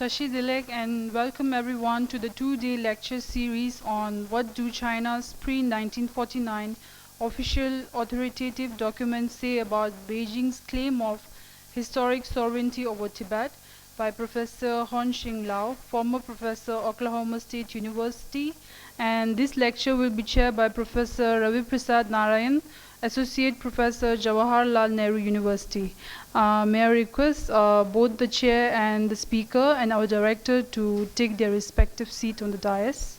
Tashi Dilek, and welcome everyone to the two-day lecture series on what do China's pre-1949 official authoritative documents say about Beijing's claim of historic sovereignty over Tibet by Professor Hon Shiang Lau, former professor, Oklahoma State University, and this lecture will be chaired by Professor Ravi Prasad Narayan, Associate Professor, Jawaharlal Nehru University. May I request both the chair and the speaker and our director to take their respective seat on the dais.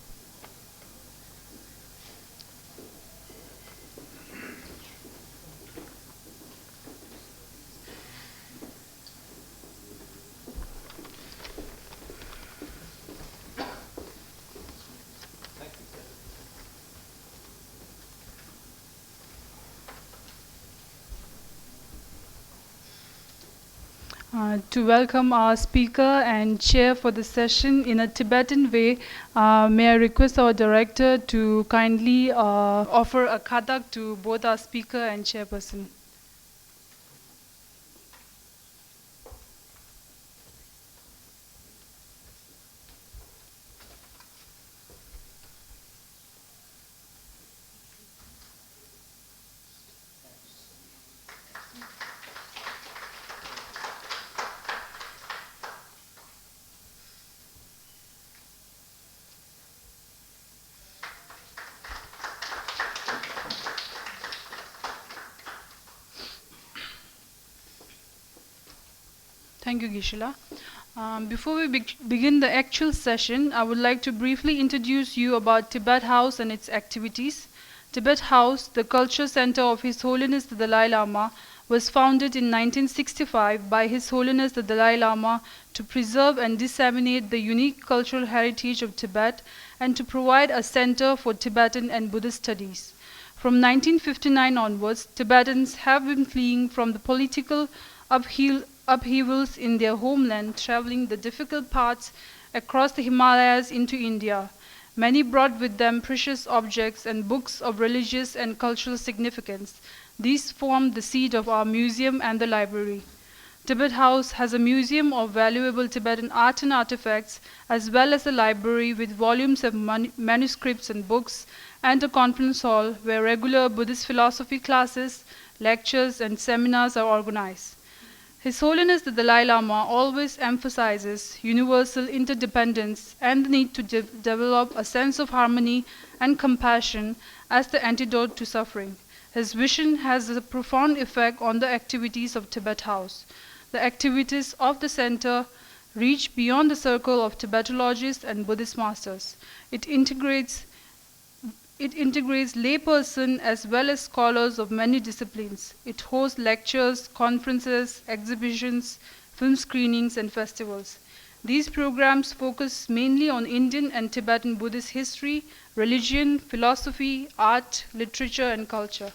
To welcome our speaker and chair for the session in a Tibetan way, may I request our director to kindly offer a kathak to both our speaker and chairperson. Thank you, Gishila. Before we begin the actual session, I would like to briefly introduce you about Tibet House and its activities. Tibet House, the culture center of His Holiness the Dalai Lama, was founded in 1965 by His Holiness the Dalai Lama to preserve and disseminate the unique cultural heritage of Tibet and to provide a center for Tibetan and Buddhist studies. From 1959 onwards, Tibetans have been fleeing from the political upheavals in their homeland, traveling the difficult paths across the Himalayas into India. Many brought with them precious objects and books of religious and cultural significance. These form the seat of our museum and the library. Tibet House has a museum of valuable Tibetan art and artifacts, as well as a library with volumes of manuscripts and books, and a conference hall where regular Buddhist philosophy classes, lectures, and seminars are organized. His Holiness the Dalai Lama always emphasizes universal interdependence and the need to develop a sense of harmony and compassion as the antidote to suffering. His vision has a profound effect on the activities of Tibet House. The activities of the center reach beyond the circle of Tibetologists and Buddhist masters. It integrates laypersons as well as scholars of many disciplines. It hosts lectures, conferences, exhibitions, film screenings, and festivals. These programs focus mainly on Indian and Tibetan Buddhist history, religion, philosophy, art, literature, and culture.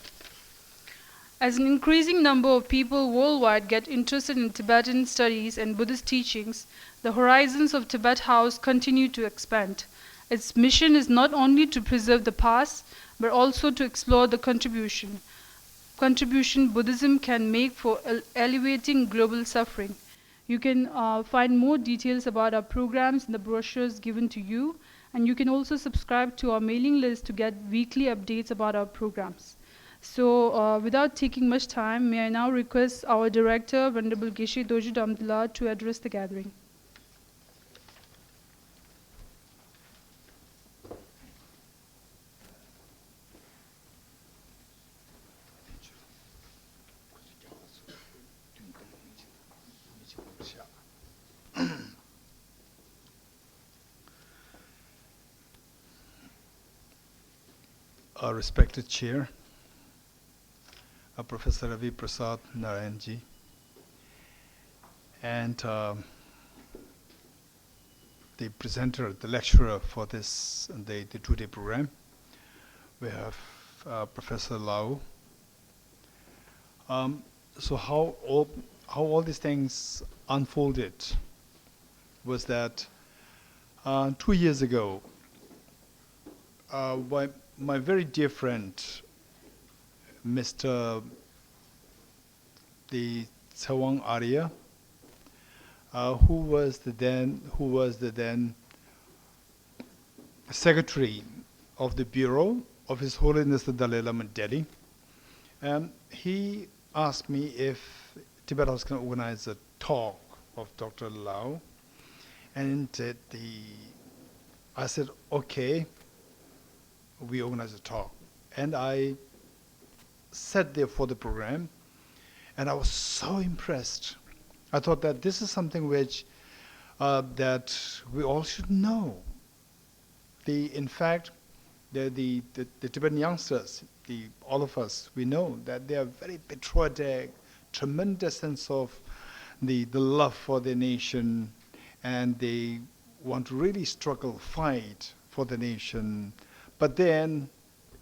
As an increasing number of people worldwide get interested in Tibetan studies and Buddhist teachings, the horizons of Tibet House continue to expand. Its mission is not only to preserve the past, but also to explore the contribution Buddhism can make for alleviating global suffering. You can find more details about our programs in the brochures given to you, and you can also subscribe to our mailing list to get weekly updates about our programs. So without taking much time, may I now request our director, Venerable Geshe Dojo Damdala, to address the gathering. Our respected chair, Professor Ravi Prasad Narayan ji, and the presenter, the lecturer for this the two-day program. We have Professor Lau. So how all these things unfolded was that 2 years ago, my very dear friend, Mr. the Tsawang Arya, who was the then secretary of the Bureau of His Holiness the Dalai Lama in Delhi. He asked me if Tibet House can organize a talk of Dr. Lau, and I said, okay, we organize a talk. And I sat there for the program, and I was so impressed. I thought that this is something which that we all should know. In fact, the Tibetan youngsters, all of us, we know that they are very patriotic, tremendous sense of the love for their nation, and they want to really struggle, fight for the nation. But then,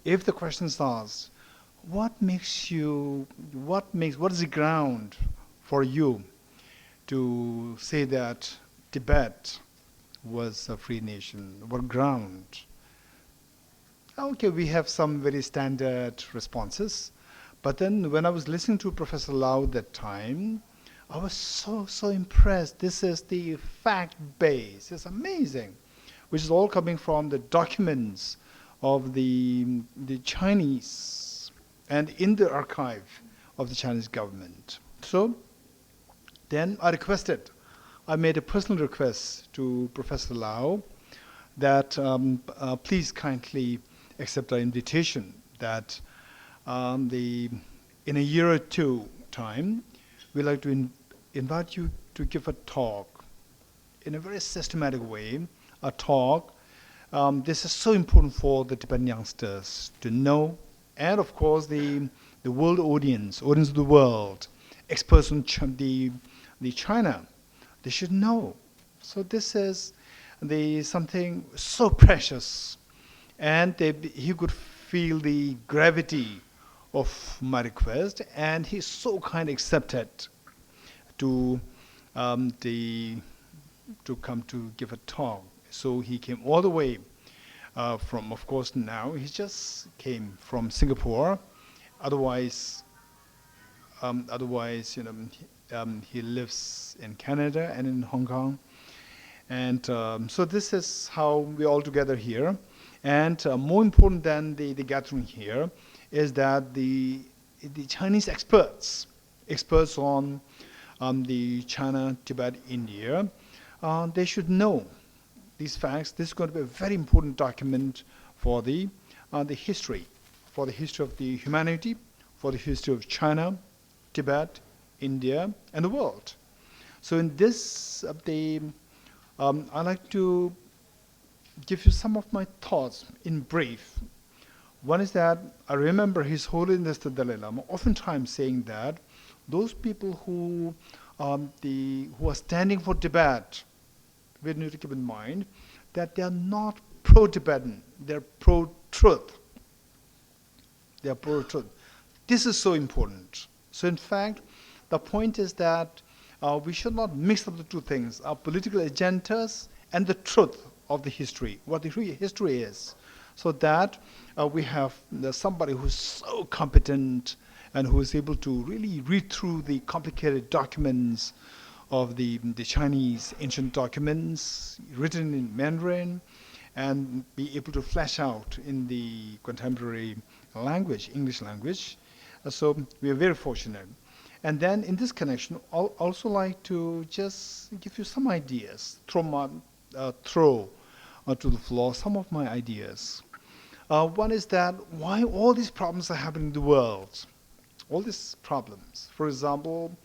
if the question is asked, what is the ground for you to say that Tibet was a free nation? What ground? Okay, we have some very standard responses. But then when I was listening to Professor Lau that time, I was so impressed. This is the fact base. It's amazing, which is all coming from the documents of the Chinese and in the archive of the Chinese government. So then I made a personal request to Professor Lau that please kindly accept our invitation that in a year or two time, we'd like to invite you to give a talk in a very systematic way, a talk. This is so important for the Tibetan youngsters to know, and of course the world audience of the world, experts on the China, they should know. So this is something so precious, and he could feel the gravity of my request, and he so kindly accepted to come to give a talk. So he came all the way from, of course, now he just came from Singapore. Otherwise, he lives in Canada and in Hong Kong. And so this is how we're all together here. And more important than the gathering here is that the Chinese experts on the China, Tibet, India, they should know these facts. This is going to be a very important document for the history, for the history of the humanity, for the history of China, Tibet, India, and the world. So in this, I'd like to give you some of my thoughts in brief. One is that I remember His Holiness the Dalai Lama oftentimes saying that those people who are standing for Tibet, we need to keep in mind that they are not pro-Tibetan, they're pro-truth. They are pro-truth. This is so important. So in fact, the point is that we should not mix up the two things, our political agendas and the truth of the history, what the history is, so that we have somebody who's so competent and who is able to really read through the complicated documents of the Chinese ancient documents written in Mandarin and be able to flesh out in the contemporary language, English language. So we are very fortunate. And then in this connection, I'll also like to just give you some ideas, throw to the floor some of my ideas. One is that why all these problems are happening in the world, all these problems. For example,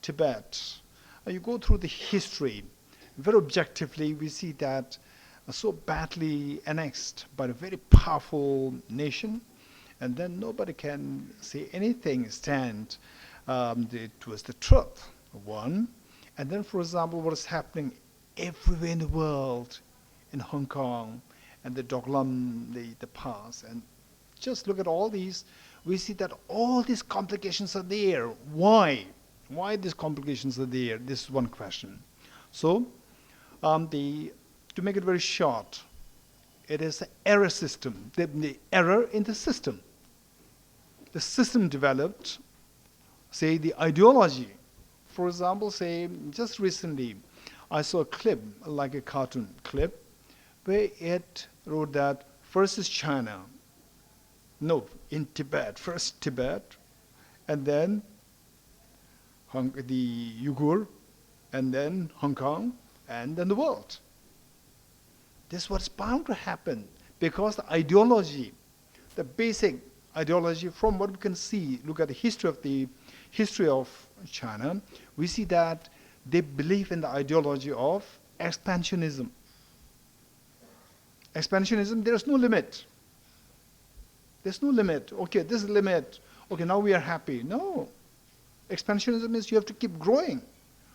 Tibet. You go through the history, very objectively, we see that so badly annexed by a very powerful nation, and then nobody can say anything stand towards the truth, one. And then, for example, what is happening everywhere in the world, in Hong Kong, and the Doklam, the pass, and just look at all these, we see that all these complications are there. Why? Why these complications are there? This is one question. So, to make it very short, it is an error system, the error in the system. The system developed, say, the ideology. For example, say, just recently, I saw a clip, like a cartoon clip, where it wrote that first is China. No, in Tibet. First Tibet, and then the Uyghur, and then Hong Kong, and then the world. This is what's bound to happen because the ideology, the basic ideology from what we can see, look at the history of China, we see that they believe in the ideology of expansionism. Expansionism, there's no limit. There's no limit. Okay, this is the limit. Okay, now we are happy. No. Expansionism is you have to keep growing.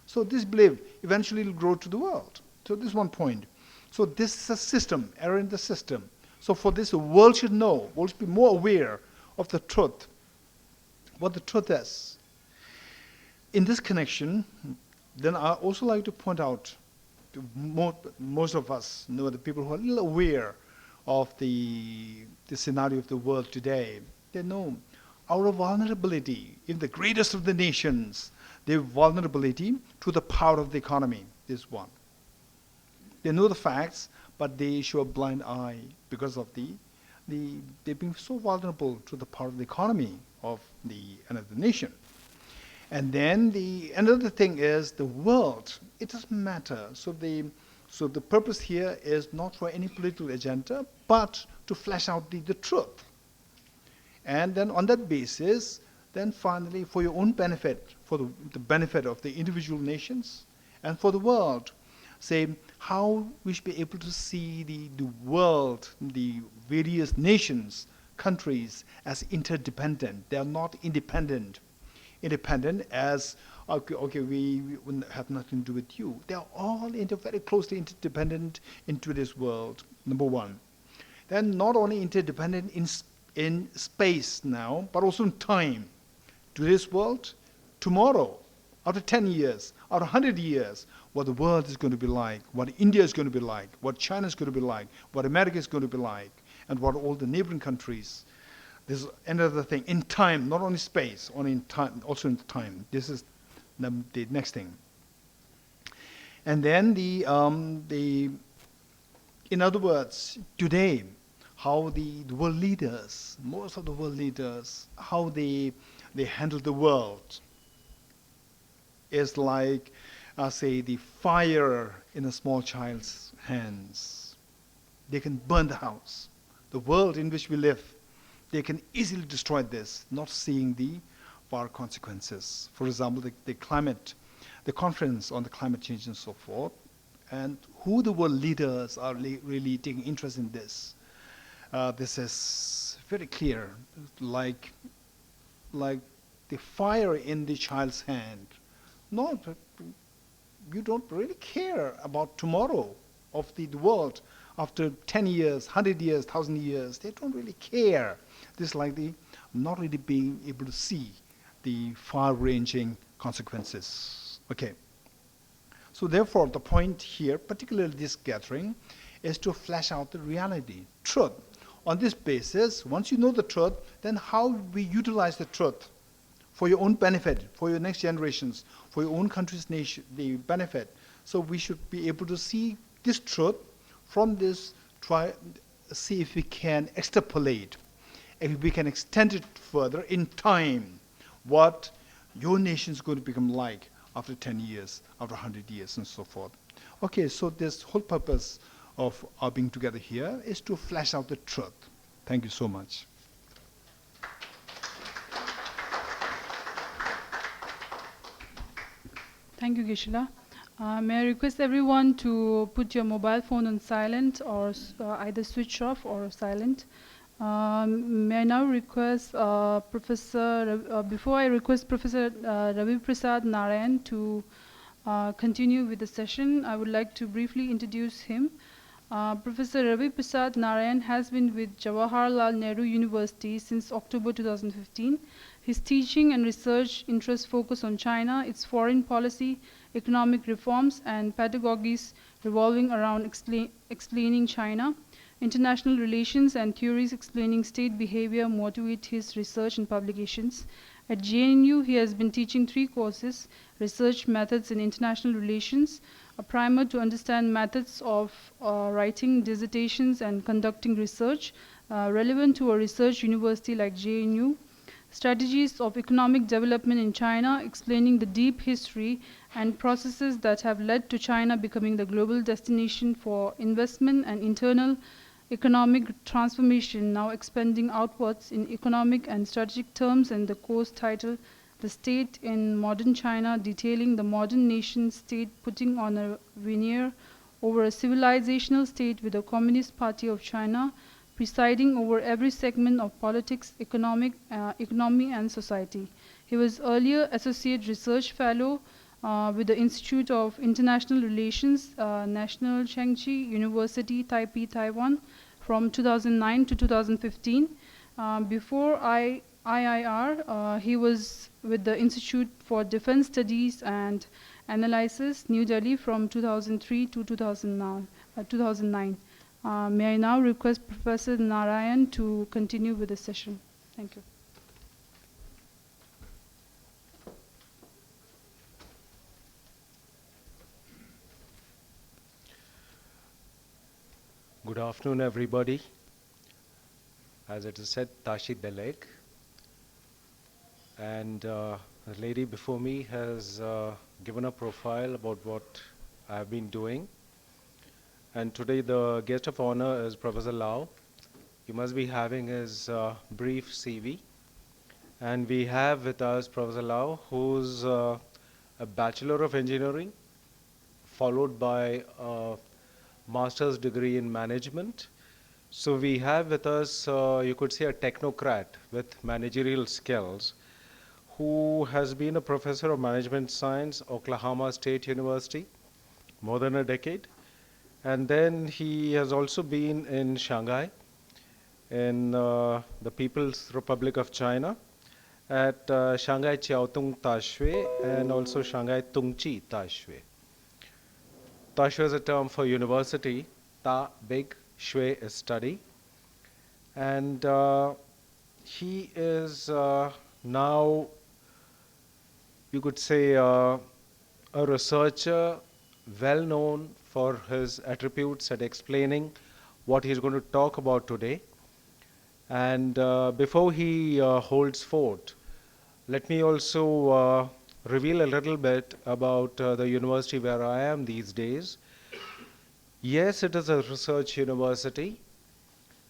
So this belief eventually will grow to the world. So this is one point. So this is a system, error in the system. So for this, the world should know, world should be more aware of the truth, what the truth is. In this connection, then I also like to point out to most of us, the people who are a little aware of the scenario of the world today, they know our vulnerability in the greatest of the nations, their vulnerability to the power of the economy is one. They know the facts, but they show a blind eye because of they've been so vulnerable to the power of the economy of another nation. And then another thing is the world. It doesn't matter. So the purpose here is not for any political agenda, but to flesh out the truth. And then on that basis, then finally for your own benefit, for the benefit of the individual nations and for the world, say how we should be able to see the world, the various nations, countries as interdependent. They are not independent. Independent as, okay, we have nothing to do with you. They are all very closely interdependent into this world, number one. Then not only interdependent in space now, but also in time. To this world, tomorrow, after 10 years, after 100 years, what the world is going to be like, what India is going to be like, what China is going to be like, what America is going to be like, and what all the neighboring countries. This is another thing, in time, not only space, only in time, also in time. This is the next thing. And then in other words, today, how the world leaders, most of the world leaders, how they handle the world is like, say, the fire in a small child's hands. They can burn the house. The world in which we live, they can easily destroy this, not seeing the far consequences. For example, the climate, the conference on the climate change and so forth, and who the world leaders are really taking interest in this. This is very clear, like the fire in the child's hand. No, you don't really care about tomorrow of the world after 10 years, 100 years, 1,000 years. They don't really care. This is like not really being able to see the far-ranging consequences. Okay. So therefore, the point here, particularly this gathering, is to flesh out the reality, truth. On this basis, once you know the truth, then how we utilize the truth for your own benefit, for your next generations, for your own country's nation, the benefit. So we should be able to see this truth from this, see if we can extrapolate, if we can extend it further in time, what your nation is going to become like after 10 years, after 100 years, and so forth. Okay, so this whole purpose of our being together here is to flesh out the truth. Thank you so much. Thank you, Gishila. May I request everyone to put your mobile phone on silent or either switch off or silent. May I now request before I request Professor Ravi Prasad Narayan to continue with the session, I would like to briefly introduce him. Professor Ravi Prasad Narayan has been with Jawaharlal Nehru University since October 2015. His teaching and research interests focus on China, its foreign policy, economic reforms, and pedagogies revolving around explaining China. International relations and theories explaining state behavior motivate his research and publications. At JNU, he has been teaching 3 courses: Research Methods in International Relations, a primer to understand methods of writing dissertations and conducting research relevant to a research university like JNU; Strategies of Economic Development in China, explaining the deep history and processes that have led to China becoming the global destination for investment and internal economic transformation, now expanding outwards in economic and strategic terms, and the course titled The State in Modern China, detailing the modern nation state putting on a veneer over a civilizational state with the Communist Party of China presiding over every segment of politics, economy and society. He was earlier Associate Research Fellow with the Institute of International Relations, National Chengchi University, Taipei, Taiwan, from 2009 to 2015. Before IIR, he was with the Institute for Defense Studies and Analysis, New Delhi, from 2003 to 2009. May I now request Professor Narayan to continue with the session. Thank you. Good afternoon, everybody. As it is said, Tashi Beleg. And the lady before me has given a profile about what I've been doing. And today the guest of honor is Professor Lau. You must be having his brief CV. And we have with us Professor Lau, who's a Bachelor of Engineering, followed by a master's degree in management. So we have with us, you could say, a technocrat with managerial skills who has been a professor of management science, Oklahoma State University, more than a decade. And then he has also been in Shanghai, in the People's Republic of China, at Shanghai Jiaotong Dashue and also Shanghai Tongji Dashue. Dashue is a term for university. Ta, big, Shui is study. And he is now, you could say, a researcher well known for his attributes at explaining what he's going to talk about today. And before he holds forth, let me also reveal a little bit about the university where I am these days. Yes, it is a research university,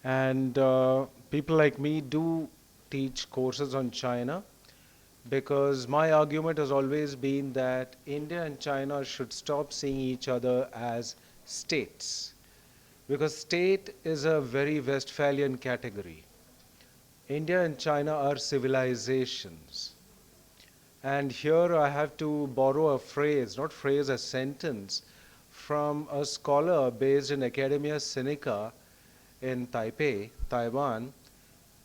and people like me do teach courses on China, because my argument has always been that India and China should stop seeing each other as states, because state is a very Westphalian category. India and China are civilizations. And here I have to borrow a phrase, not phrase, a sentence, from a scholar based in Academia Sinica in Taipei, Taiwan,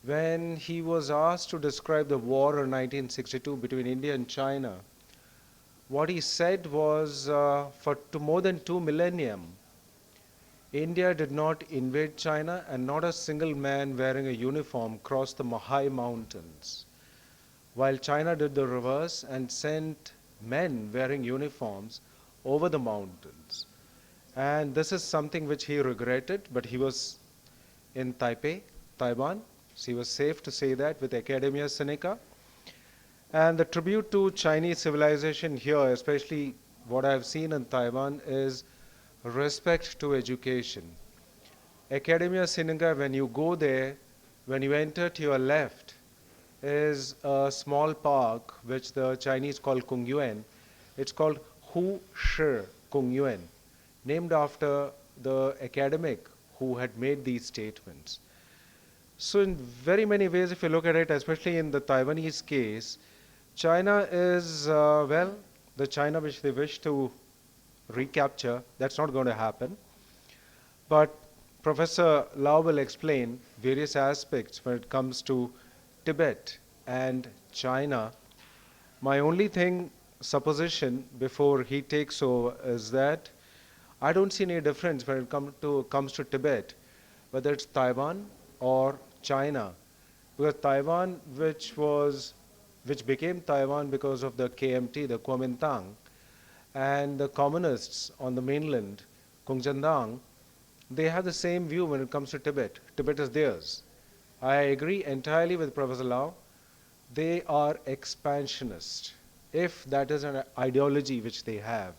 when he was asked to describe the war in 1962 between India and China. What he said was, for more than 2 millennium, India did not invade China, and not a single man wearing a uniform crossed the high mountains, while China did the reverse and sent men wearing uniforms over the mountains. And this is something which he regretted, but he was in Taipei, Taiwan. So he was safe to say that with Academia Sinica. And the tribute to Chinese civilization here, especially what I've seen in Taiwan, is respect to education. Academia Sinica, when you go there, when you enter to your left, is a small park which the Chinese call Kung Yuan. It's called Hu Shi Kung Yuan, named after the academic who had made these statements. So in very many ways, if you look at it, especially in the Taiwanese case, China is, well, the China which they wish to recapture. That's not going to happen. But Professor Lau will explain various aspects when it comes to Tibet and China. My only supposition before he takes over is that I don't see any difference when it comes to Tibet, whether it's Taiwan or China. Because Taiwan, which was which became Taiwan because of the KMT, the Kuomintang, and the communists on the mainland, Kuomintang, they have the same view when it comes to Tibet. Tibet is theirs. I agree entirely with Professor Lau. They are expansionist. If that is an ideology which they have,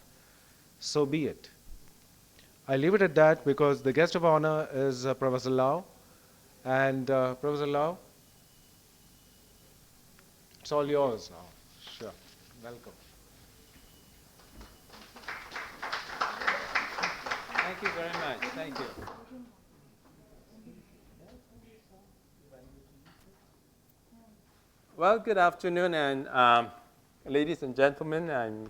so be it. I leave it at that because the guest of honor is Professor Lau. And Professor Lau, it's all yours now. Sure. Welcome. Thank you very much. Thank you. Well, good afternoon, and ladies and gentlemen, I'm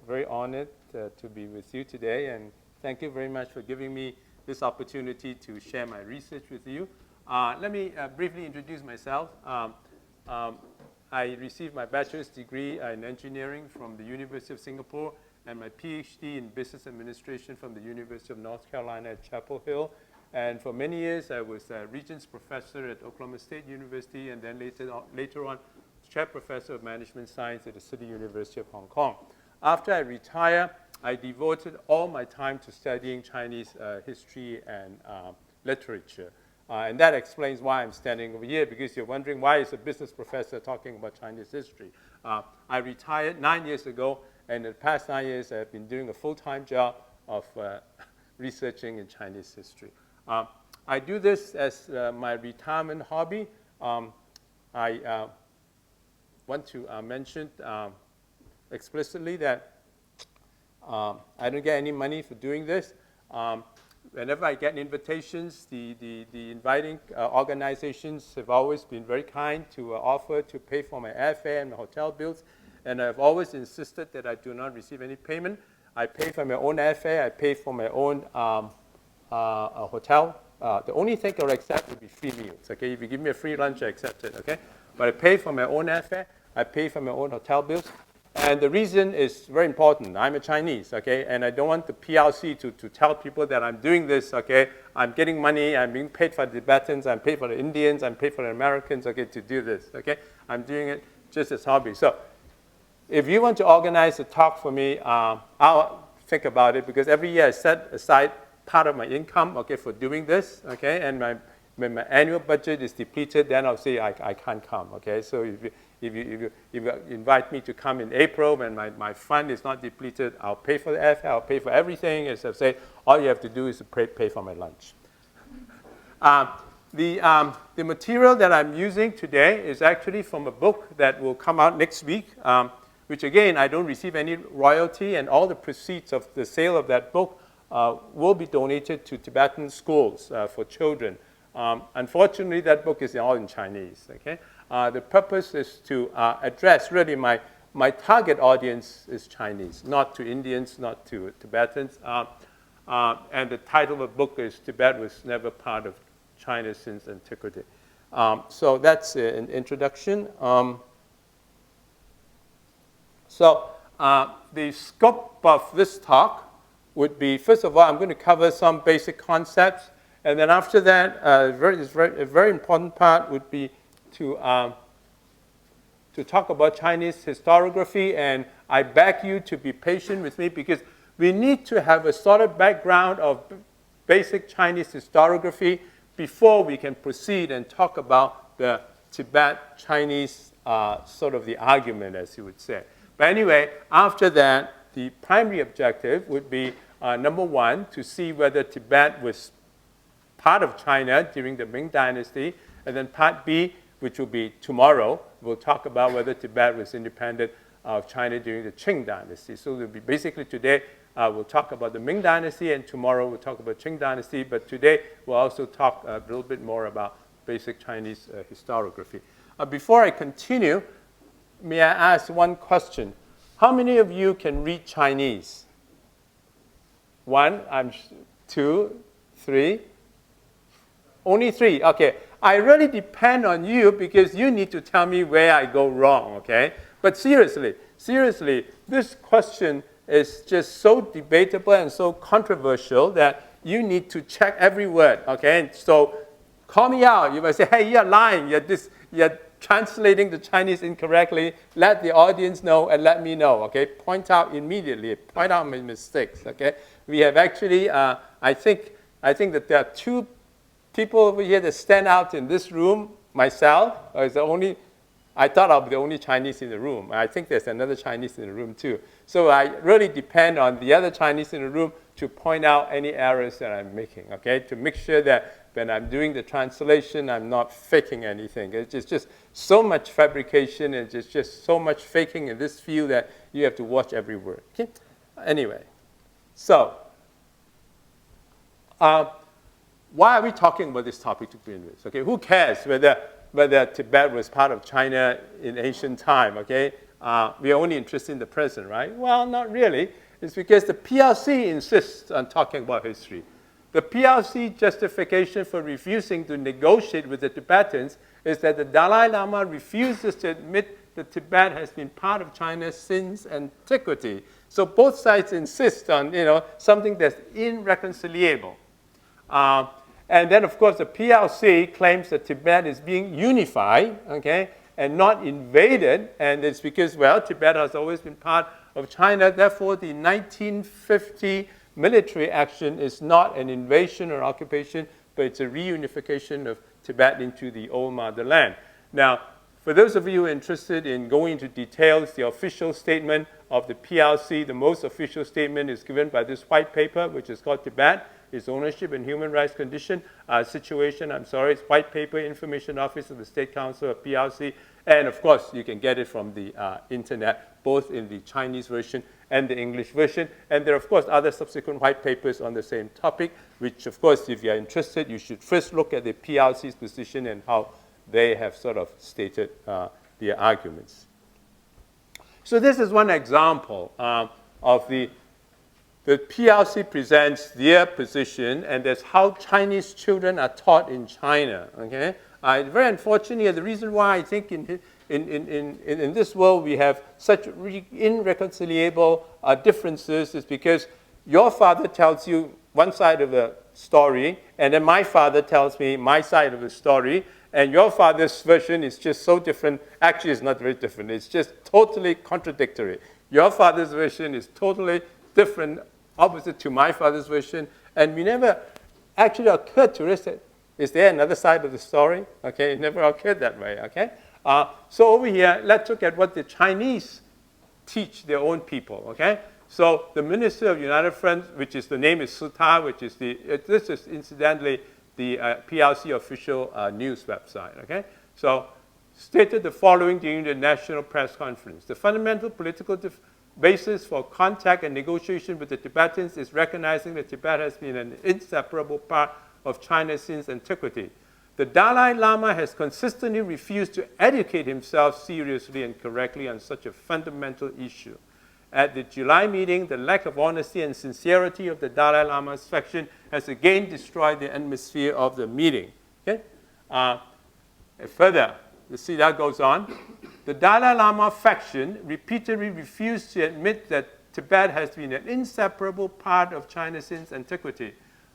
very honored to be with you today, and thank you very much for giving me this opportunity to share my research with you. Let me briefly introduce myself. I received my bachelor's degree in engineering from the University of Singapore and my PhD in business administration from the University of North Carolina at Chapel Hill. And for many years, I was a Regents Professor at Oklahoma State University, and then later on, Chair Professor of Management Science at the City University of Hong Kong. After I retired, I devoted all my time to studying Chinese history and literature. And that explains why I'm standing over here, because you're wondering why is a business professor talking about Chinese history. I retired 9 years ago, and in the past 9 years, I've been doing a full-time job of researching in Chinese history. I do this as my retirement hobby. I want to mention explicitly that I don't get any money for doing this. Whenever I get invitations, the inviting organizations have always been very kind to offer to pay for my airfare and my hotel bills, and I've always insisted that I do not receive any payment. I pay for my own airfare, I pay for my own hotel. The only thing I'll accept would be free meals, okay? If you give me a free lunch, I accept it, okay? But I pay for my own airfare, I pay for my own hotel bills, and the reason is very important. I'm a Chinese, okay? And I don't want the PRC to tell people that I'm doing this, okay? I'm getting money, I'm being paid for the Tibetans, I'm paid for the Indians, I'm paid for the Americans, okay, to do this, okay? I'm doing it just as hobby. So if you want to organize a talk for me, I'll think about it, because every year I set aside part of my income, okay, for doing this, okay? And when my annual budget is depleted, then I'll say I can't come, okay? So if you invite me to come in April when my fund is not depleted, I'll pay for the airfare, I'll pay for everything, as I say, all you have to do is to pay for my lunch. The material that I'm using today is actually from a book that will come out next week, which again, I don't receive any royalty, and all the proceeds of the sale of that book will be donated to Tibetan schools for children. Unfortunately, that book is all in Chinese, okay? The purpose is to address, really, my target audience is Chinese, not to Indians, not to Tibetans. And the title of the book is Tibet Was Never Part of China Since Antiquity. So that's an introduction. So the scope of this talk would be, first of all, I'm going to cover some basic concepts. And then after that, a very important part would be to talk about Chinese historiography. And I beg you to be patient with me, because we need to have a solid background of basic Chinese historiography before we can proceed and talk about the Tibet-Chinese sort of the argument, as you would say. But anyway, after that, the primary objective would be, number one, to see whether Tibet was part of China during the Ming Dynasty. And then part B, which will be tomorrow, we'll talk about whether Tibet was independent of China during the Qing Dynasty. So it'll be basically today, we'll talk about the Ming Dynasty, and tomorrow we'll talk about Qing Dynasty. But today, we'll also talk a little bit more about basic Chinese historiography. Before I continue, may I ask one question? How many of you can read Chinese? One, two, three. Only three, okay. I really depend on you, because you need to tell me where I go wrong, okay? But seriously, this question is just so debatable and so controversial that you need to check every word, okay? So call me out. You might say, hey, you're lying. You're translating the Chinese incorrectly, let the audience know and let me know, okay? Point out immediately, point out my mistakes, okay? We have actually, I think that there are two people over here that stand out in this room. Myself is the only, I thought I'll be the only Chinese in the room. I think there's another Chinese in the room too. So I really depend on the other Chinese in the room to point out any errors that I'm making, okay? To make sure that when I'm doing the translation, I'm not faking anything. It's just so much fabrication and it's just so much faking in this field that you have to watch every word, okay? Anyway, so why are we talking about this topic to begin with? Okay, who cares whether Tibet was part of China in ancient time? Okay, we are only interested in the present, right? Well, not really. It's because the PRC insists on talking about history. The PRC justification for refusing to negotiate with the Tibetans is that the Dalai Lama refuses to admit that Tibet has been part of China since antiquity. So both sides insist on something that's irreconcilable. And then, of course, the PRC claims that Tibet is being unified, okay, and not invaded. And it's because, well, Tibet has always been part of China. Therefore, the 1950 military action is not an invasion or occupation, but it's a reunification of Tibet into the old motherland. Now, for those of you who are interested in going into details, the official statement of the PRC, the most official statement is given by this white paper, which is called Tibet, its ownership and human rights situation. It's white paper, information office of the State Council of PRC. And of course, you can get it from the internet, both in the Chinese version and the English version. And there are, of course, other subsequent white papers on the same topic, which, of course, if you're interested, you should first look at the PRC's position and how they have sort of stated their arguments. So this is one example of the PRC presents their position, and that's how Chinese children are taught in China. Okay, very unfortunately, the reason why I think in this world we have such irreconcilable differences is because your father tells you one side of the story, and then my father tells me my side of the story, and your father's version is just so different. Actually, it's not very different. It's just totally contradictory. Your father's version is totally different, opposite to my father's version, and we never actually occurred to us that, is there another side of the story? Okay, it never occurred that way, okay? So over here, let's look at what the Chinese teach their own people, okay? So the Minister of United Friends, which is the name is Suta, which is this is incidentally the PRC official news website, okay? So stated the following during the National Press Conference. The fundamental political basis for contact and negotiation with the Tibetans is recognizing that Tibet has been an inseparable part of China since antiquity. The Dalai Lama has consistently refused to educate himself seriously and correctly on such a fundamental issue. At the July meeting, the lack of honesty and sincerity of the Dalai Lama's faction has again destroyed the atmosphere of the meeting. Okay? Further, you see that goes on. The Dalai Lama faction repeatedly refused to admit that Tibet has been an inseparable part of China since antiquity.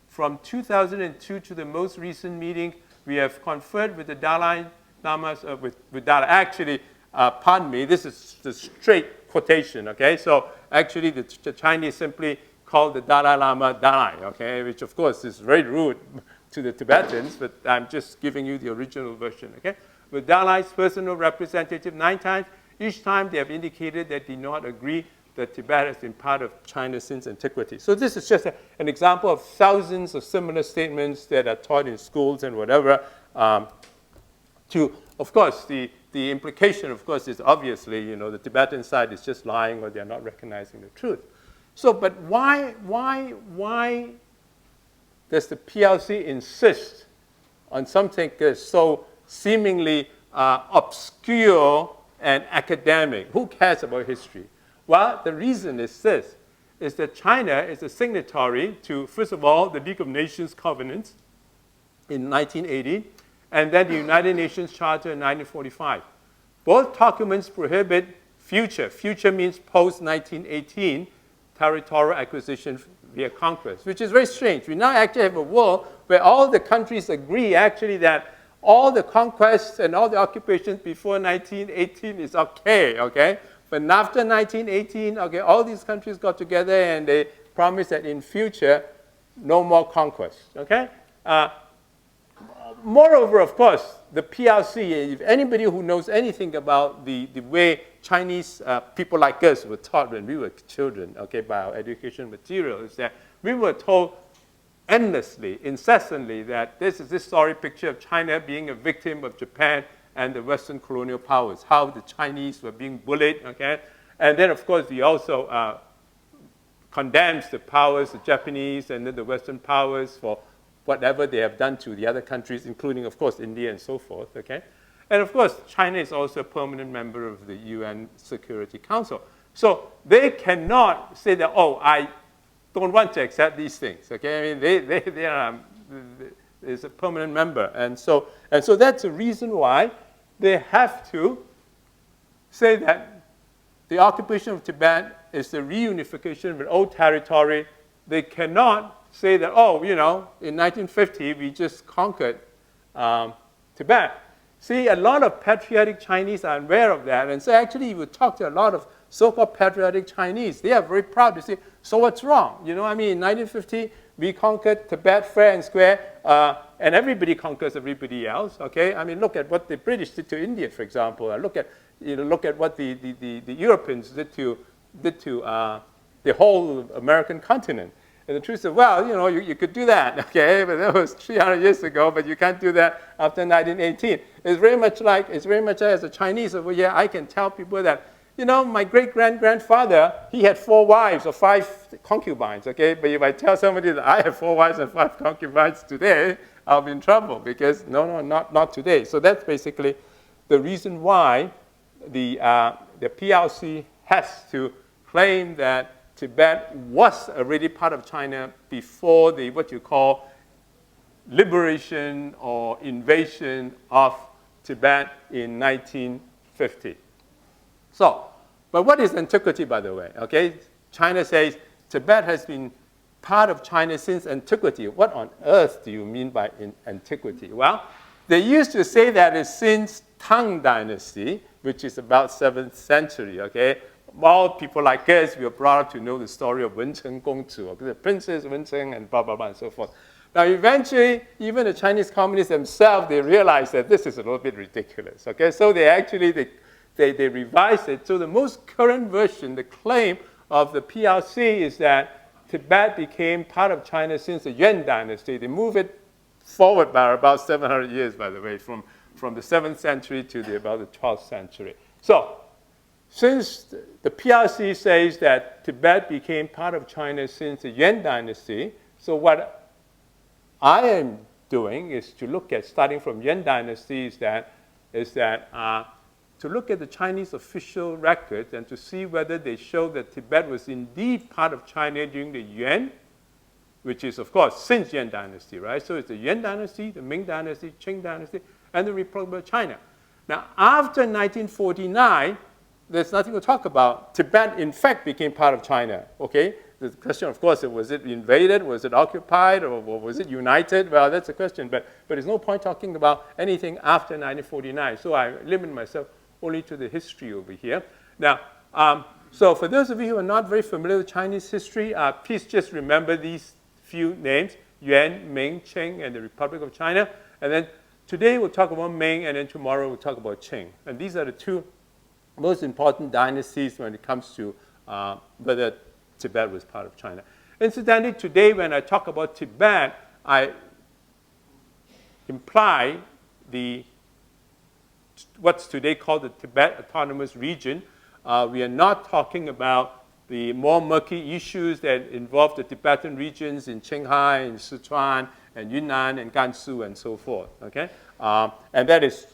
From 2002 to the most recent meeting, we have conferred with the Dalai Lamas, pardon me, this is the straight quotation, okay? So actually the Chinese simply call the Dalai Lama Dalai, okay? Which of course is very rude to the Tibetans, but I'm just giving you the original version, okay? With Dalai's personal representative 9 times, each time they have indicated that they do not agree that Tibet has been part of China since antiquity. So this is just an example of thousands of similar statements that are taught in schools and whatever. Of course, the implication, of course, is obviously, the Tibetan side is just lying or they're not recognizing the truth. So, but why does the PRC insist on something that's so seemingly obscure and academic? Who cares about history? Well, the reason is this, is that China is a signatory to, first of all, the League of Nations Covenant in 1980, and then the United Nations Charter in 1945. Both documents prohibit future means post-1918, territorial acquisition via conquest, which is very strange. We now actually have a world where all the countries agree actually that all the conquests and all the occupations before 1918 is okay, okay? But after 1918, okay, all these countries got together and they promised that in future, no more conquest, okay? Moreover, of course, the PRC, if anybody who knows anything about the way Chinese people like us were taught when we were children, okay, by our education material, is that we were told endlessly, incessantly, that this is this sorry picture of China being a victim of Japan and the Western colonial powers, how the Chinese were being bullied, okay? And then, of course, we also condemns the powers, the Japanese and then the Western powers for whatever they have done to the other countries, including, of course, India and so forth, okay? And, of course, China is also a permanent member of the UN Security Council. So they cannot say that, oh, I don't want to accept these things, okay? I mean, they are is a permanent member. And so that's the reason why they have to say that the occupation of Tibet is the reunification of an old territory. They cannot say that, oh, you know, in 1950, we just conquered Tibet. See, a lot of patriotic Chinese are aware of that. And so actually, you would talk to a lot of so-called patriotic Chinese. They are very proud to say, so what's wrong? You know, I mean, in 1950, we conquered Tibet fair and square, and everybody conquers everybody else, okay? I mean, look at what the British did to India, for example. Look at what the Europeans did to the whole American continent. And the truth is, well, you know, you could do that, okay? But that was 300 years ago, but you can't do that after 1918. It's very much like as a Chinese over here, I can tell people that, you know, my great-grandfather, he had 4 wives or 5 concubines, okay? But if I tell somebody that I have 4 wives and 5 concubines today, I'll be in trouble because, no, not today. So that's basically the reason why the PRC has to claim that Tibet was already part of China before the, what you call, liberation or invasion of Tibet in 1950. So, but what is antiquity, by the way? Okay, China says Tibet has been part of China since antiquity. What on earth do you mean by antiquity? Well, they used to say that it's since Tang Dynasty, which is about 7th century, okay? All people like us, we are brought up to know the story of Wencheng Gongzu, okay? The Princess Wencheng and blah, blah, blah, and so forth. Now, eventually, even the Chinese communists themselves, they realized that this is a little bit ridiculous, okay? So they actually, they revised it. So the most current version, the claim of the PRC is that Tibet became part of China since the Yuan Dynasty. They move it forward by about 700 years, by the way, from the 7th century to about the 12th century. So since the PRC says that Tibet became part of China since the Yuan Dynasty, so what I am doing is to look at, starting from Yuan Dynasty, is that to look at the Chinese official records and to see whether they show that Tibet was indeed part of China during the Yuan, which is, of course, since Yuan Dynasty, right? So it's the Yuan Dynasty, the Ming Dynasty, Qing Dynasty, and the Republic of China. Now, after 1949, there's nothing to talk about. Tibet, in fact, became part of China, okay? The question, of course, was it invaded, was it occupied, or was it united? Well, that's a question, but there's no point talking about anything after 1949. So I limit myself only to the history over here. Now, so for those of you who are not very familiar with Chinese history, please just remember these few names, Yuan, Ming, Qing, and the Republic of China. And then today we'll talk about Ming, and then tomorrow we'll talk about Qing. And these are the 2 most important dynasties when it comes to whether Tibet was part of China. Incidentally, today when I talk about Tibet, I imply what's today called the Tibet Autonomous Region. We are not talking about the more murky issues that involve the Tibetan regions in Qinghai, and Sichuan, and Yunnan, and Gansu, and so forth, okay? And that is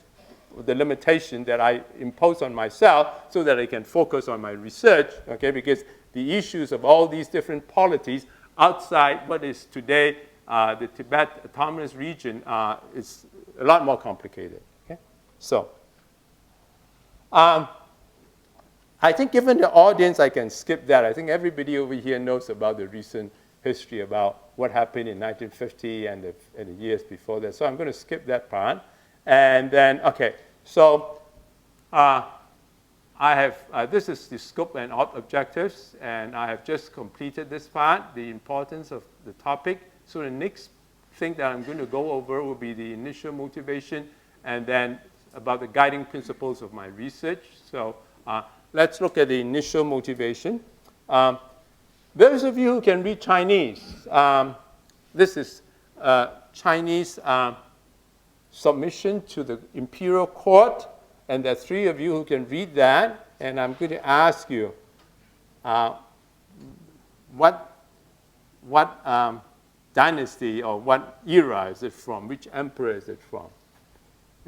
the limitation that I impose on myself so that I can focus on my research, okay? Because the issues of all these different polities outside what is today the Tibet Autonomous Region is a lot more complicated, okay? So, I think given the audience, I can skip that. I think everybody over here knows about the recent history about what happened in 1950 and the years before that. So I'm going to skip that part. And then, okay, so I have, this is the scope and objectives, and I have just completed this part, the importance of the topic. So the next thing that I'm going to go over will be the initial motivation, and then about the guiding principles of my research. So let's look at the initial motivation. Those of you who can read Chinese, this is Chinese submission to the imperial court, and there are 3 of you who can read that, and I'm going to ask you what dynasty or what era is it from, which emperor is it from?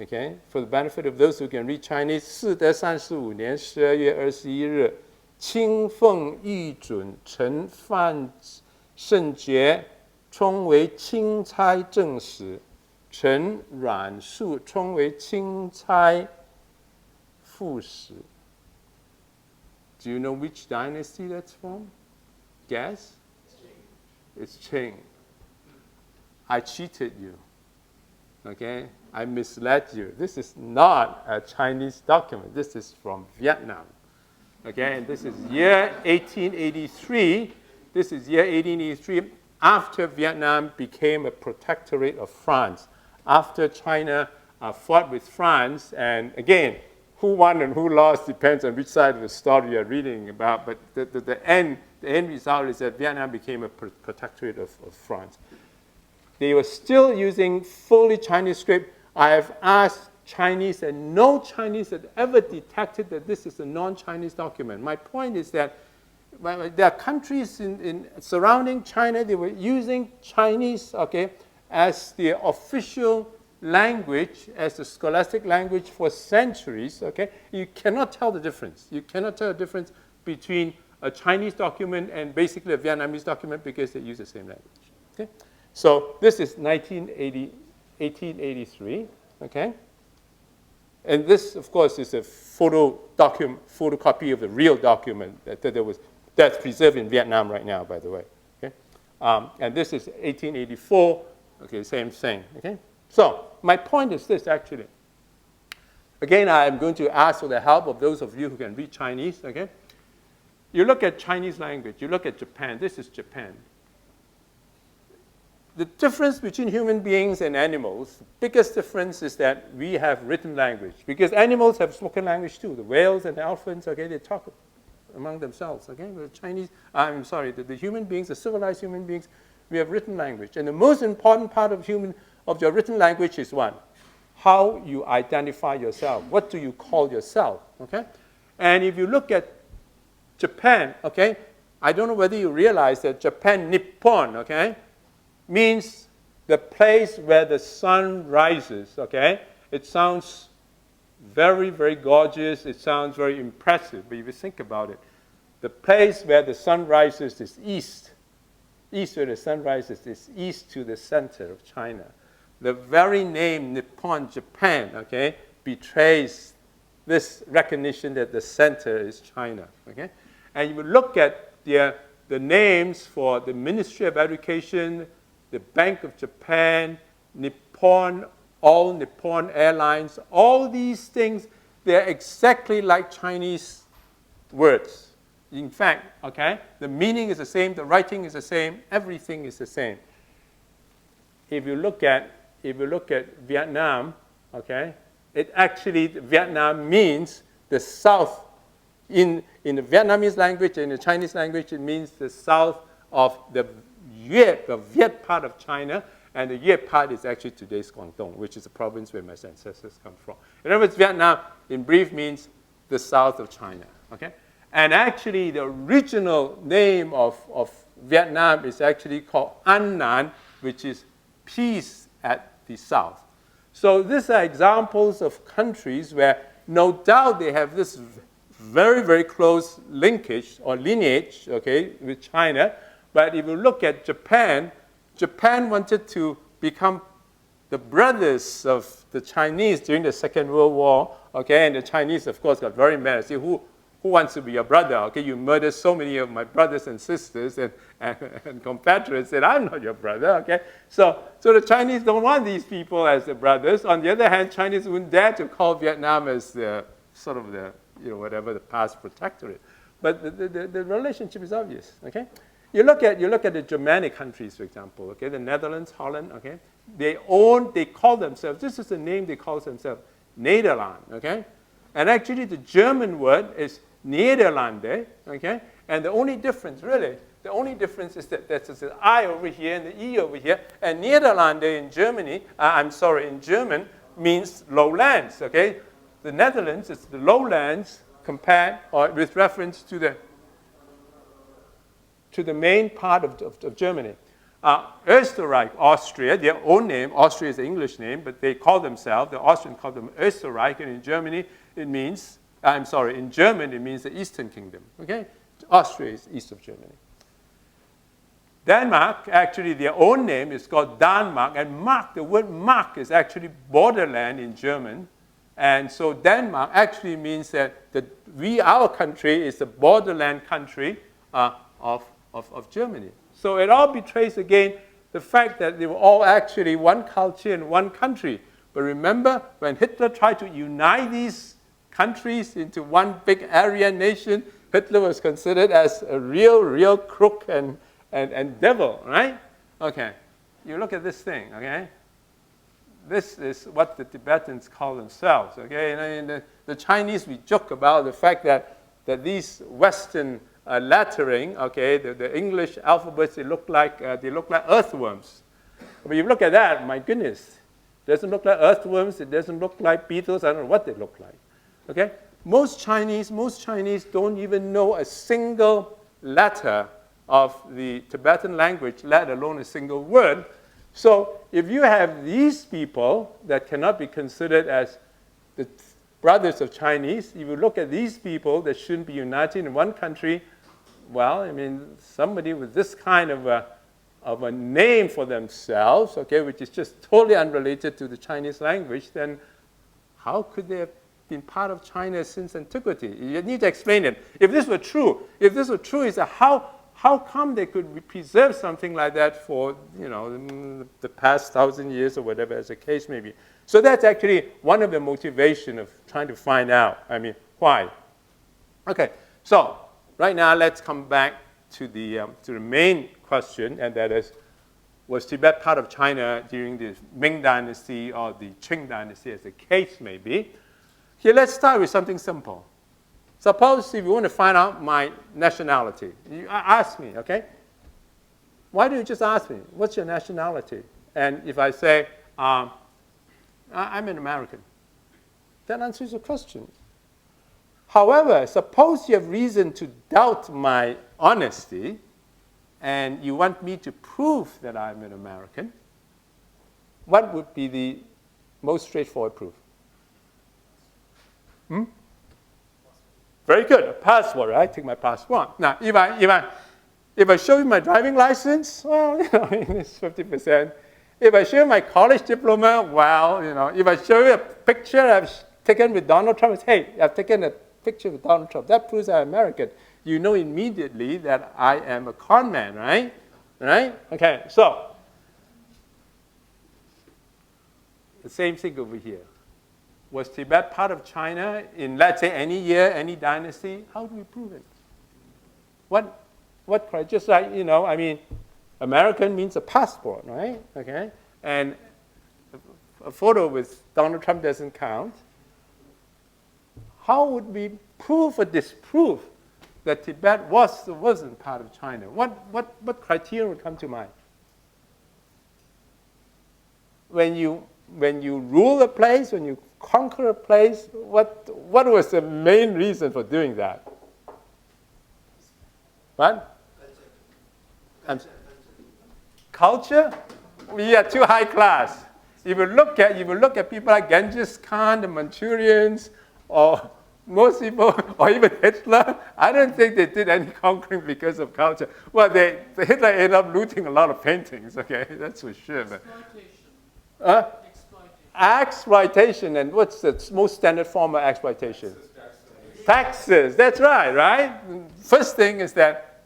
Okay, for the benefit of those who can read Chinese, 嗣德35年12月21日，清奉御准，承范圣爵，充为钦差正使，陈阮述充为钦差副使。Do you know which dynasty that's from? Guess? It's Qing. I cheated you. Okay? I misled you. This is not a Chinese document. This is from Vietnam. Okay? And this is year 1883. This is year 1883 after Vietnam became a protectorate of France. After China fought with France, and again, who won and who lost depends on which side of the story you're reading about, but the end result is that Vietnam became a protectorate of France. They were still using fully Chinese script. I have asked Chinese, and no Chinese had ever detected that this is a non-Chinese document. My point is that there are countries in surrounding China, they were using Chinese, okay, as the official language, as the scholastic language for centuries, okay? You cannot tell the difference. You cannot tell the difference between a Chinese document and basically a Vietnamese document because they use the same language, okay? So this is 1883, okay? And this, of course, is a photocopy of the real document that's preserved in Vietnam right now, by the way, okay? And this is 1884, okay, same thing, okay? So my point is this, actually. Again, I am going to ask for the help of those of you who can read Chinese, okay? You look at Chinese language, you look at Japan. This is Japan. The difference between human beings and animals, the biggest difference is that we have written language, because animals have spoken language too. The whales and the elephants, okay, they talk among themselves, okay? The Chinese, I'm sorry, the human beings, the civilized human beings, we have written language. And the most important part of your written language is one, how you identify yourself. What do you call yourself, okay? And if you look at Japan, okay, I don't know whether you realize that Japan, Nippon, okay, means the place where the sun rises, okay? It sounds very, very gorgeous. It sounds very impressive. But if you think about it, the place where the sun rises is east. East where the sun rises is east to the center of China. The very name Nippon, Japan, okay, betrays this recognition that the center is China, okay? And you look at the names for the Ministry of Education, the Bank of Japan, Nippon, all Nippon Airlines, all these things, they're exactly like Chinese words. In fact, okay, the meaning is the same, the writing is the same, everything is the same. If you look at Vietnam, okay, it actually, Vietnam means the south. In the Vietnamese language and the Chinese language, it means the south of the Viet part of China, and the Yue part is actually today's Guangdong, which is the province where my ancestors come from. In other words, Vietnam, in brief, means the south of China, okay? And actually, the original name of Vietnam is actually called An Nan, which is peace at the south. So these are examples of countries where no doubt they have this very, very close linkage or lineage, okay, with China. But if you look at Japan, Japan wanted to become the brothers of the Chinese during the Second World War, okay, and the Chinese, of course, got very mad. See, who who wants to be your brother? Okay, you murdered so many of my brothers and sisters and confederates, and I'm not your brother. Okay, so the Chinese don't want these people as their brothers. On the other hand, Chinese wouldn't dare to call Vietnam as the sort of the whatever the past protectorate. But the relationship is obvious. Okay, you look at the Germanic countries, for example. Okay, the Netherlands, Holland. Okay, they call themselves. This is the name they call themselves, Nederland. Okay, and actually the German word is Nederlande, okay? And the only difference is that there's an I over here and the E over here. And Nederlande in in German means lowlands, okay? The Netherlands is the lowlands compared or with reference to the main part of Germany. Österreich, Austria, their own name, Austria is the English name, but the Austrians call them Österreich, and in Germany it means, in German it means the Eastern Kingdom, okay? Austria is east of Germany. Denmark, actually their own name is called Danmark, and the word mark is actually borderland in German, and so Denmark actually means that our country is the borderland country of Germany. So it all betrays again the fact that they were all actually one culture and one country. But remember, when Hitler tried to unite these countries into one big Aryan nation, Hitler was considered as a real crook and devil, right? Okay, you look at this thing, okay? This is what the Tibetans call themselves, okay? And the Chinese, we joke about the fact that these Western lettering, okay, the English alphabets, they look like earthworms. But you look at that, my goodness, it doesn't look like earthworms, it doesn't look like beetles, I don't know what they look like. Okay? Most Chinese don't even know a single letter of the Tibetan language, let alone a single word. So if you have these people that cannot be considered as the brothers of Chinese, if you look at these people that shouldn't be united in one country, well, I mean, somebody with this kind of a name for themselves, okay, which is just totally unrelated to the Chinese language, then how could they have been part of China since antiquity? You need to explain it. If this were true, is that how come they could preserve something like that for the past 1,000 years or whatever as the case may be? So that's actually one of the motivation of trying to find out. I mean, why? Okay, so right now let's come back to the main question, and that is, was Tibet part of China during the Ming Dynasty or the Qing Dynasty, as the case may be? Here, let's start with something simple. Suppose if you want to find out my nationality, you ask me, okay? Why don't you just ask me, what's your nationality? And if I say, I'm an American, that answers your question. However, suppose you have reason to doubt my honesty, and you want me to prove that I'm an American, what would be the most straightforward proof? Very good. A passport, right? Take my passport. Now, if I show you my driving license, well, it's 50%. If I show you my college diploma, well, if I show you a picture I've taken with Donald Trump, hey, I've taken a picture with Donald Trump. That proves I'm American. You know immediately that I am a con man, right? Right? Okay. So the same thing over here. Was Tibet part of China in, let's say, any year, any dynasty? How do we prove it? What criteria? Just like, I mean, American means a passport, right? Okay? And a photo with Donald Trump doesn't count. How would we prove or disprove that Tibet wasn't part of China? What criteria would come to mind? When you rule a place, when you conquer a place, what was the main reason for doing that? What? Culture? We are too high class. If you look at people like Genghis Khan, the Manchurians, or most people, or even Hitler, I don't think they did any conquering because of culture. Well, Hitler ended up looting a lot of paintings, okay, that's for sure. But, exploitation. And what's the most standard form of exploitation? Taxes, that's right? First thing is that,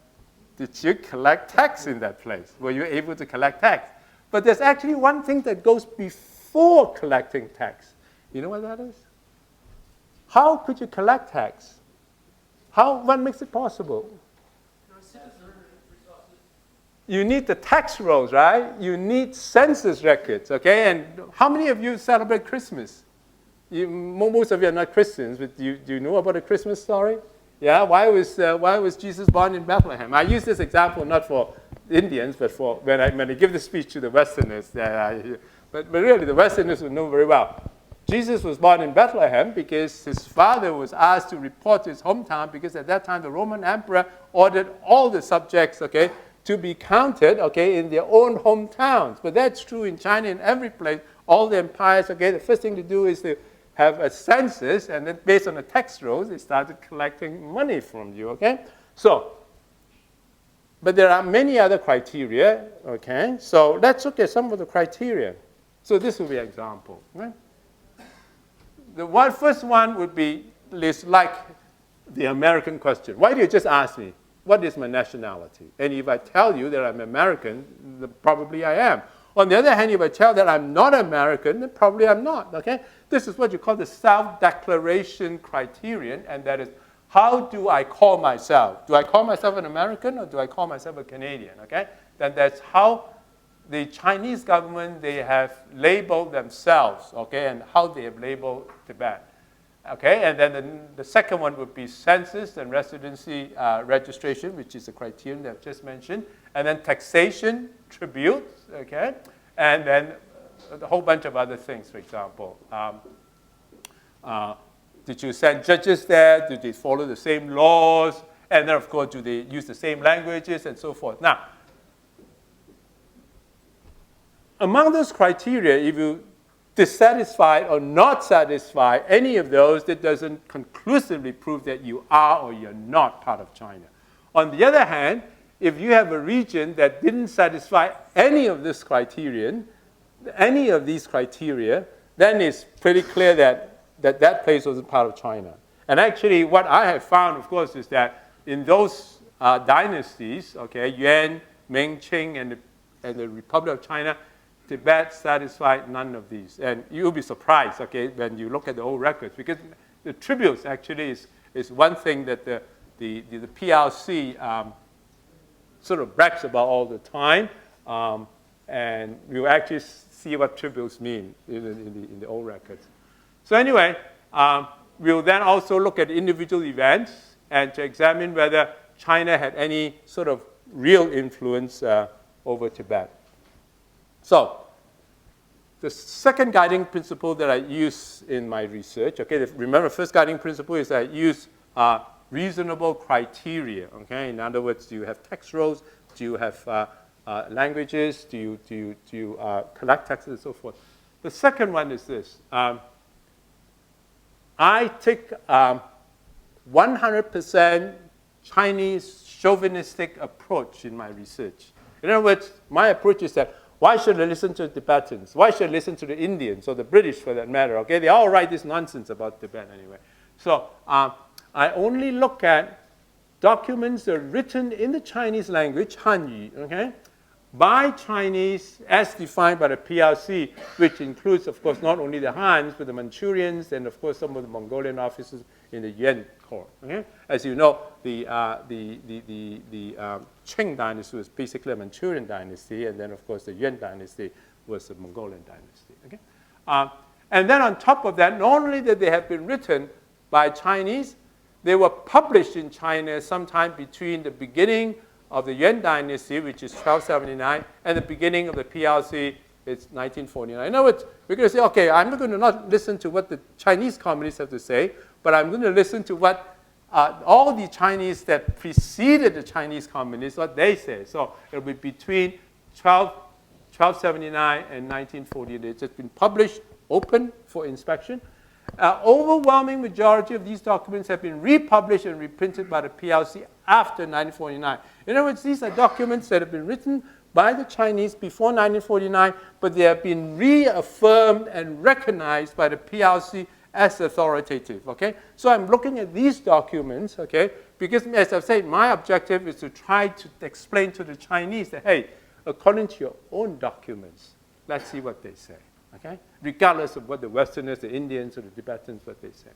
did you collect tax in that place? Were you able to collect tax? But there's actually one thing that goes before collecting tax. You know what that is? How could you collect tax? What makes it possible? You need the tax rolls, right? You need census records, okay? And how many of you celebrate Christmas? Most of you are not Christians, but do you know about the Christmas story? Yeah, why was Jesus born in Bethlehem? I use this example not for Indians, but for when I give the speech to the Westerners. But really, the Westerners would know very well. Jesus was born in Bethlehem because his father was asked to report to his hometown because at that time the Roman emperor ordered all the subjects, okay, to be counted, okay, in their own hometowns. But that's true in China, in every place, all the empires, okay, the first thing to do is to have a census, and then based on the tax rolls, they started collecting money from you, okay? So, but there are many other criteria, okay? So let's look at some of the criteria. So this will be an example, right? The first one would be like the American question. Why do you just ask me, what is my nationality? And if I tell you that I'm American, then probably I am. On the other hand, if I tell that I'm not American, then probably I'm not, okay? This is what you call the self-declaration criterion, and that is, how do I call myself? Do I call myself an American or do I call myself a Canadian, okay? Then that's how the Chinese government, they have labeled themselves, okay, and how they have labeled Tibet. Okay, and then the second one would be census and residency registration, which is the criterion that I've just mentioned, and then taxation, tributes, okay, and then a whole bunch of other things, for example. Did you send judges there? Did they follow the same laws? And then, of course, do they use the same languages and so forth? Now, among those criteria, if you dissatisfied or not satisfy any of those, that doesn't conclusively prove that you are or you're not part of China. On the other hand, if you have a region that didn't satisfy any of this criterion, any of these criteria, then it's pretty clear that place wasn't part of China. And actually, what I have found, of course, is that in those dynasties, okay, Yuan, Ming, Qing, and the Republic of China, Tibet satisfied none of these. And you'll be surprised, okay, when you look at the old records, because the tributes actually is one thing that the PRC sort of brags about all the time. And we'll actually see what tributes mean in the old records. So anyway, we'll then also look at individual events and to examine whether China had any sort of real influence over Tibet. So, the second guiding principle that I use in my research, okay, remember, first guiding principle is I use reasonable criteria, okay? In other words, do you have tax rolls? Do you have languages? Do you collect taxes and so forth? The second one is this. I take 100% Chinese chauvinistic approach in my research. In other words, my approach is that why should I listen to the Tibetans? Why should I listen to the Indians or the British for that matter? Okay, they all write this nonsense about Tibet anyway. So I only look at documents that are written in the Chinese language, Hanyu, okay, by Chinese as defined by the PRC, which includes, of course, not only the Hans, but the Manchurians and, of course, some of the Mongolian officers in the Yuan court. Okay? As you know, the Qing dynasty was basically a Manchurian dynasty, and then, of course, the Yuan dynasty was the Mongolian dynasty. Okay? And then on top of that, not only that they have been written by Chinese, they were published in China sometime between the beginning of the Yuan dynasty, which is 1279, and the beginning of the PRC, it's 1949. In other words, we're going to say, okay, I'm not going to not listen to what the Chinese communists have to say, but I'm going to listen to what all the Chinese that preceded the Chinese communists, what they say. So it'll be between 1279 and 1948. It's just been published, open for inspection. Overwhelming majority of these documents have been republished and reprinted by the PRC after 1949. In other words, these are documents that have been written by the Chinese before 1949, but they have been reaffirmed and recognized by the PRC as authoritative, okay? So I'm looking at these documents, okay, because as I've said, my objective is to try to explain to the Chinese that, hey, according to your own documents, let's see what they say, okay? Regardless of what the Westerners, the Indians, or the Tibetans, what they say.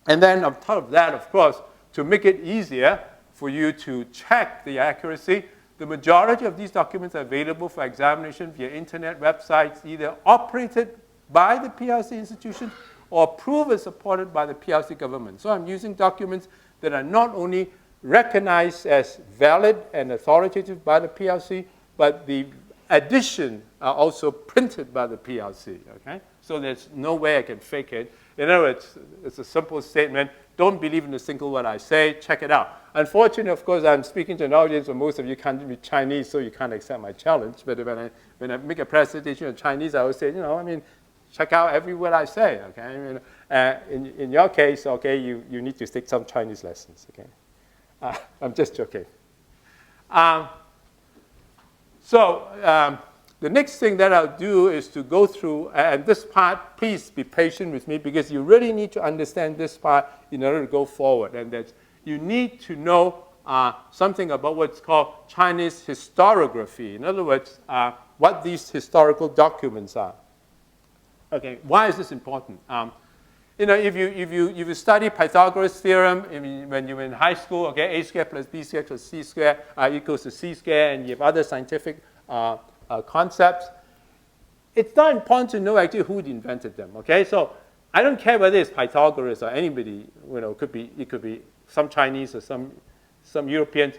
And then on top of that, of course, to make it easier for you to check the accuracy, the majority of these documents are available for examination via internet websites, either operated by the PRC institutions or approved and supported by the PRC government. So I'm using documents that are not only recognized as valid and authoritative by the PRC, but the addition are also printed by the PRC, okay? So there's no way I can fake it. In other words, it's a simple statement. Don't believe in a single word I say. Check it out. Unfortunately, of course, I'm speaking to an audience where most of you can't read Chinese, so you can't accept my challenge. But when I make a presentation in Chinese, I would say, check out every word I say, okay? In your case, okay, you need to take some Chinese lessons, okay? I'm just joking. The next thing that I'll do is to go through, and this part, please be patient with me because you really need to understand this part in order to go forward. And that you need to know something about what's called Chinese historiography. In other words, what these historical documents are. Okay, why is this important? If you study Pythagoras' theorem when you were in high school, okay, a squared plus b squared plus c squared equals to c squared, and you have other scientific concepts, it's not important to know actually who invented them, okay? So I don't care whether it's Pythagoras or anybody, it could be some Chinese or some Europeans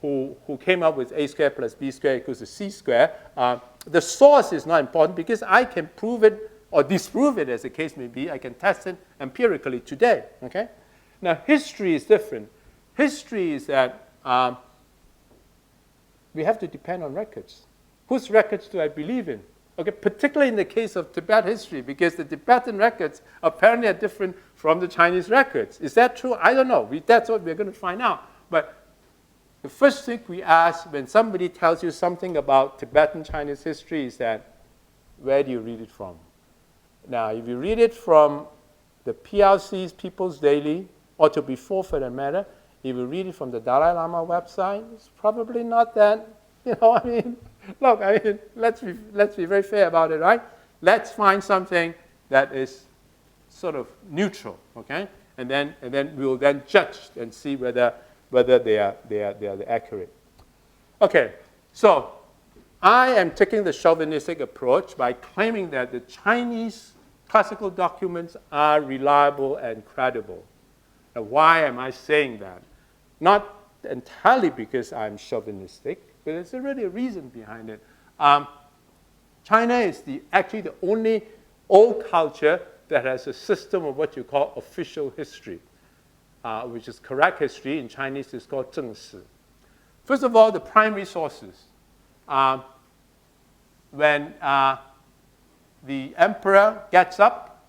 who came up with a squared plus b squared equals to c squared. The source is not important because I can prove it or disprove it as the case may be. I can test it empirically today, okay? Now, history is different. History is that we have to depend on records. Whose records do I believe in? Okay, particularly in the case of Tibet history, because the Tibetan records apparently are different from the Chinese records. Is that true? I don't know. That's what we're going to find out. But the first thing we ask when somebody tells you something about Tibetan Chinese history is that, where do you read it from? Now, if you read it from the PRC's People's Daily, or to before for that matter, if you read it from the Dalai Lama website, it's probably not that, look, let's be very fair about it, right? Let's find something that is sort of neutral, okay? And then we'll then judge and see whether they are accurate. Okay, so I am taking the chauvinistic approach by claiming that the Chinese classical documents are reliable and credible. Now, why am I saying that? Not entirely because I'm chauvinistic, but there's really a reason behind it. China is actually the only old culture that has a system of what you call official history, which is correct history. In Chinese, it's called 正史. First of all, the primary sources. When the emperor gets up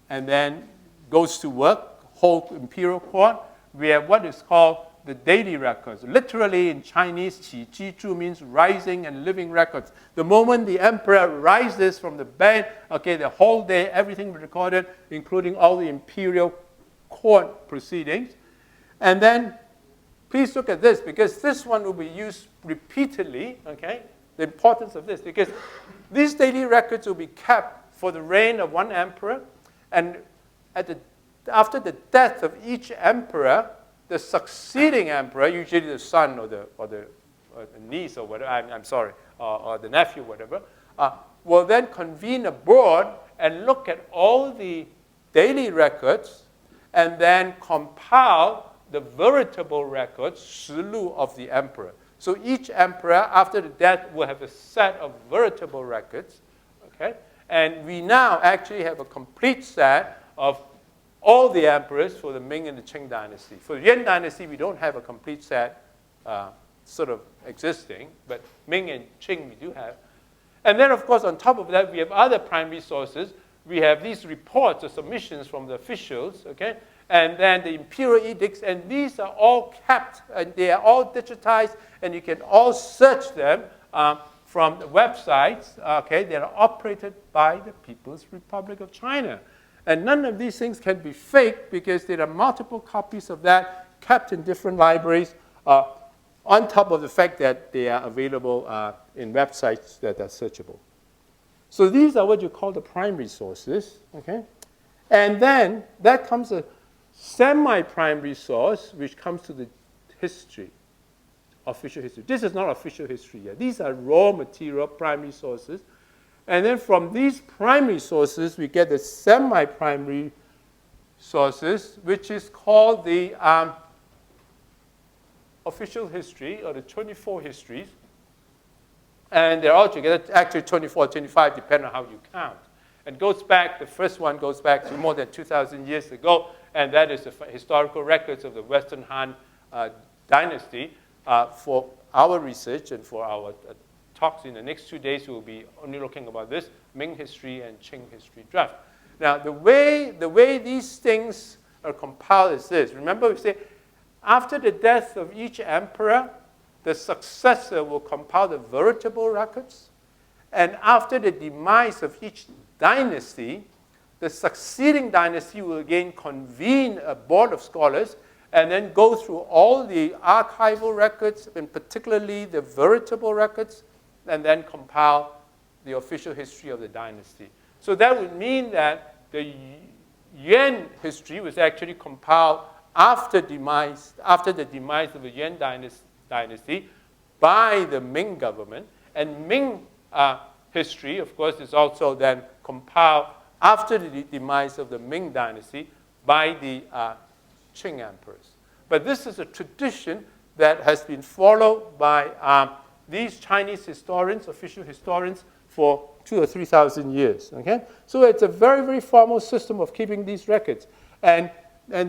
and then goes to work, whole imperial court, we have what is called the daily records. Literally in Chinese, qi ji zhu means rising and living records. The moment the emperor rises from the bed, okay, the whole day, everything recorded, including all the imperial court proceedings. And then, please look at this, because this one will be used repeatedly, okay? The importance of this, because these daily records will be kept for the reign of one emperor, and after the death of each emperor, the succeeding emperor, usually the son or the niece or whatever, or the nephew, whatever, will then convene a board and look at all the daily records and then compile the veritable records, 实录, of the emperor. So each emperor, after the death, will have a set of veritable records, okay? And we now actually have a complete set of all the emperors for the Ming and the Qing dynasty. For the Yuan dynasty, we don't have a complete set sort of existing, but Ming and Qing we do have. And then, of course, on top of that, we have other primary sources. We have these reports or submissions from the officials, okay? And then the imperial edicts, and these are all kept, and they are all digitized, and you can all search them from the websites, okay, that are operated by the People's Republic of China. And none of these things can be faked because there are multiple copies of that kept in different libraries, on top of the fact that they are available in websites that are searchable. So these are what you call the primary sources, okay? And then that comes a semi-primary source, which comes to the history, official history. This is not official history yet. These are raw material primary sources. And then from these primary sources, we get the semi-primary sources, which is called the official history, or the 24 histories. And they're all together, actually 24, 25, depending on how you count. And goes back, the first one goes back to more than 2,000 years ago, and that is the historical records of the Western Han Dynasty. For our research and for our talks in the next 2 days, we'll be only looking about this, Ming history and Qing history draft. Now, the way these things are compiled is this. Remember, we say, after the death of each emperor, the successor will compile the veritable records. And after the demise of each dynasty, the succeeding dynasty will again convene a board of scholars and then go through all the archival records, and particularly the veritable records, and then compile the official history of the dynasty. So that would mean that the Yuan history was actually compiled after the demise of the Yuan dynasty by the Ming government. And Ming history, of course, is also then compiled after the demise of the Ming dynasty by the Qing emperors. But this is a tradition that has been followed by these Chinese historians, official historians, for 2,000 or 3,000 years. Okay? So it's a very, very formal system of keeping these records. And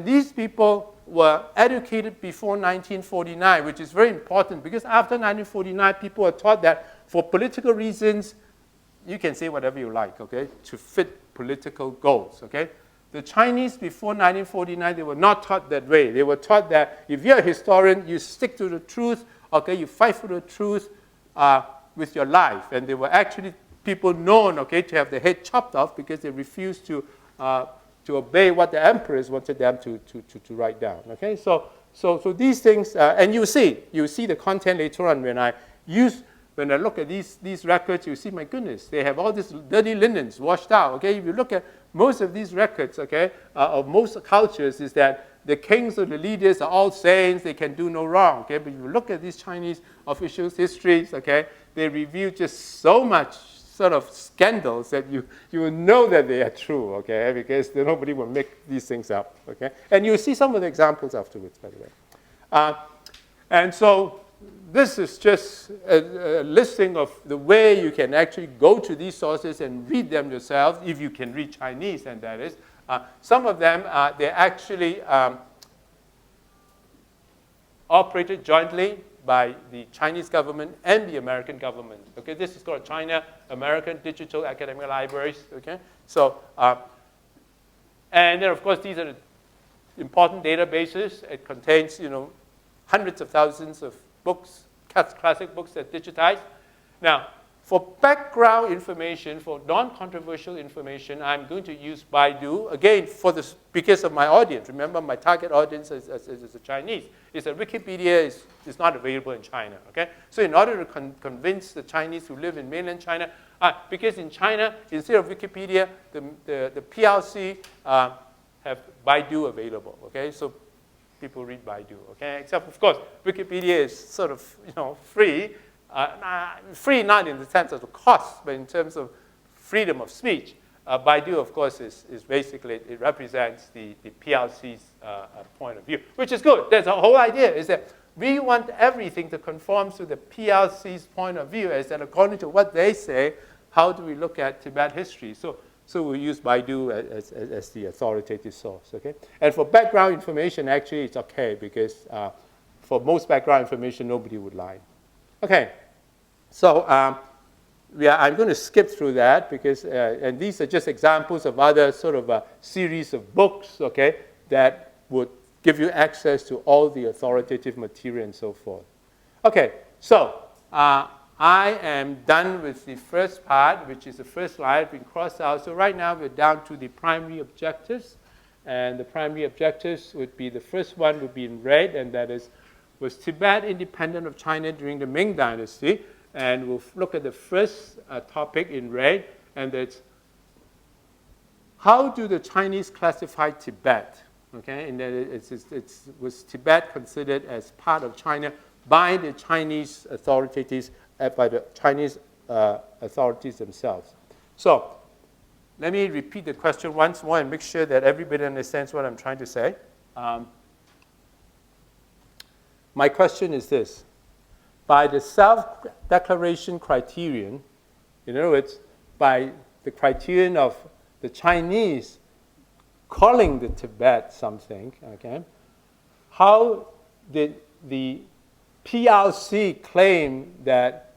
these people were educated before 1949, which is very important because after 1949, people are taught that for political reasons, you can say whatever you like, okay, to fit political goals, okay? The Chinese before 1949, they were not taught that way. They were taught that if you're a historian, you stick to the truth, okay, you fight for the truth with your life. And they were actually people known, okay, to have their head chopped off because they refused to obey what the emperors wanted them to write down, okay? So these things, and you see the content later on when I look at these records, you see, my goodness, they have all these dirty linens washed out, okay? If you look at most of these records, okay, of most cultures is that the kings or the leaders are all saints, they can do no wrong, okay? But if you look at these Chinese officials' histories, okay, they reveal just so much sort of scandals that you will know that they are true, okay, because nobody will make these things up, okay? And you'll see some of the examples afterwards, by the way. And so this is just a listing of the way you can actually go to these sources and read them yourself, if you can read Chinese, and that is. Some of them, they're actually operated jointly by the Chinese government and the American government. Okay, this is called China American Digital Academic Libraries. Okay, so and then of course these are the important databases. It contains hundreds of thousands of books, classic books that digitized. Now, for background information, for non-controversial information, I'm going to use Baidu again because of my audience. Remember, my target audience is the Chinese. Is that Wikipedia is not available in China. Okay, so in order to convince the Chinese who live in mainland China, because in China instead of Wikipedia, the PRC have Baidu available. Okay, so people read Baidu. Okay, except of course Wikipedia is sort of free. Free not in the sense of the cost, but in terms of freedom of speech. Baidu, of course, is basically, it represents the PRC's point of view, which is good. There's a whole idea, is that we want everything to conform to the PRC's point of view, as that according to what they say, how do we look at Tibet history? So we use Baidu as the authoritative source, okay? And for background information, actually, it's okay, because for most background information, nobody would lie. Okay, so I'm going to skip through that because, and these are just examples of other sort of a series of books, okay, that would give you access to all the authoritative material and so forth. Okay, so I am done with the first part, which is the first slide been crossed out. So right now we're down to the primary objectives. And the primary objectives would be, the first one would be in red, and that is, was Tibet independent of China during the Ming Dynasty? And we'll look at the first topic in red, and that's, how do the Chinese classify Tibet? Okay, and then was Tibet considered as part of China by the Chinese authorities, by the Chinese authorities themselves? So let me repeat the question once more and make sure that everybody understands what I'm trying to say. My question is this. By the self-declaration criterion, in other words, by the criterion of the Chinese calling the Tibet something, okay, how did the PRC claim that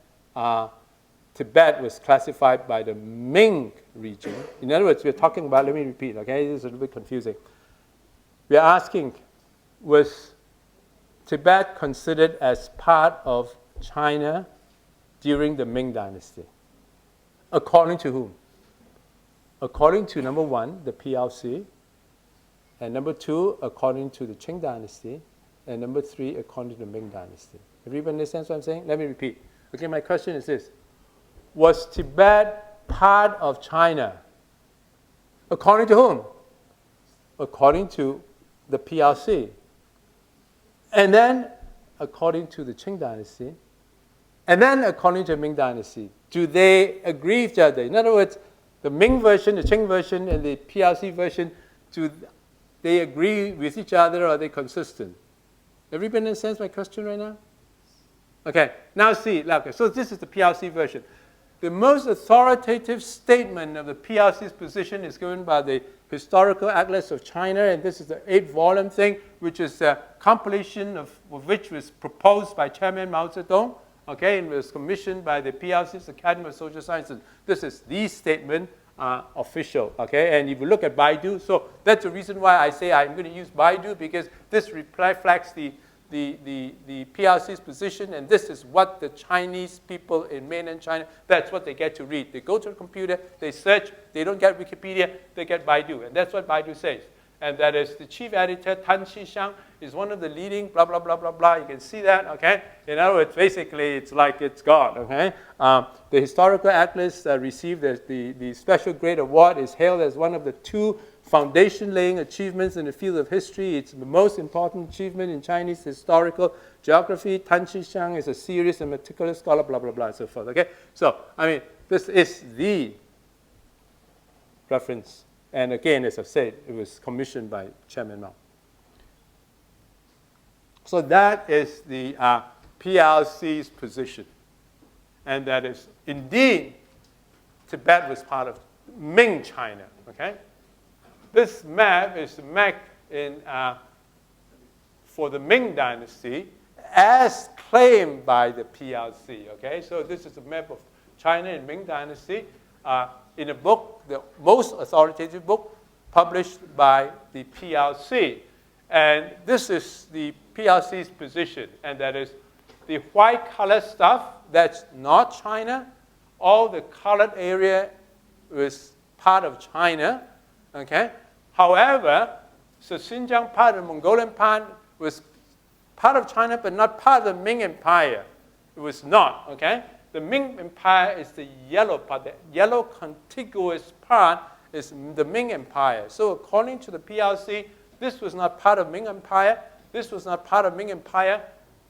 Tibet was classified by the Ming region? In other words, we're talking about, let me repeat, okay, this is a little bit confusing. We're asking, was Tibet considered as part of China during the Ming Dynasty? According to whom? According to, number one, the PRC, and number two, according to the Qing Dynasty, and number three, according to the Ming Dynasty. Everybody understands what I'm saying? Let me repeat. Okay, my question is this. Was Tibet part of China? According to whom? According to the PRC. And then according to the Qing Dynasty. And then according to the Ming Dynasty. Do they agree with each other? In other words, the Ming version, the Qing version, and the PRC version, do they agree with each other, or are they consistent? Everybody understands my question right now? Okay, now see, okay, so this is the PRC version. The most authoritative statement of the PRC's position is given by the Historical Atlas of China, and this is the 8-volume thing, which is a compilation of which was proposed by Chairman Mao Zedong, okay, and was commissioned by the PRC's Academy of Social Sciences. This is the statement, official, okay, and if you look at Baidu, so that's the reason why I say I'm going to use Baidu, because this reflects the PRC's position, and this is what the Chinese people in mainland China, that's what they get to read. They go to the computer, they search, they don't get Wikipedia, they get Baidu, and that's what Baidu says. And that is the chief editor, Hon Shiang, is one of the leading blah, blah, blah, blah, blah. You can see that, okay? In other words, basically, it's like it's God, okay? The Historical Atlas received the Special Grade Award, is hailed as one of the 2 foundation-laying achievements in the field of history. It's the most important achievement in Chinese historical geography. Hon Shiang is a serious and meticulous scholar, blah, blah, blah, and so forth, okay? So, I mean, this is the reference. And again, as I said, it was commissioned by Chairman Mao. So that is the PRC's position. And that is, indeed, Tibet was part of Ming China, okay? This map is the map for the Ming Dynasty as claimed by the PRC, okay? So this is a map of China and Ming Dynasty in a book, the most authoritative book published by the PRC. And this is the PRC's position, and that is the white color stuff, that's not China. All the colored area was part of China, okay? However, so Xinjiang part, the Mongolian part, was part of China, but not part of the Ming Empire. It was not, okay? The Ming Empire is the yellow part. The yellow contiguous part is the Ming Empire. So according to the PRC, this was not part of Ming Empire. This was not part of Ming Empire,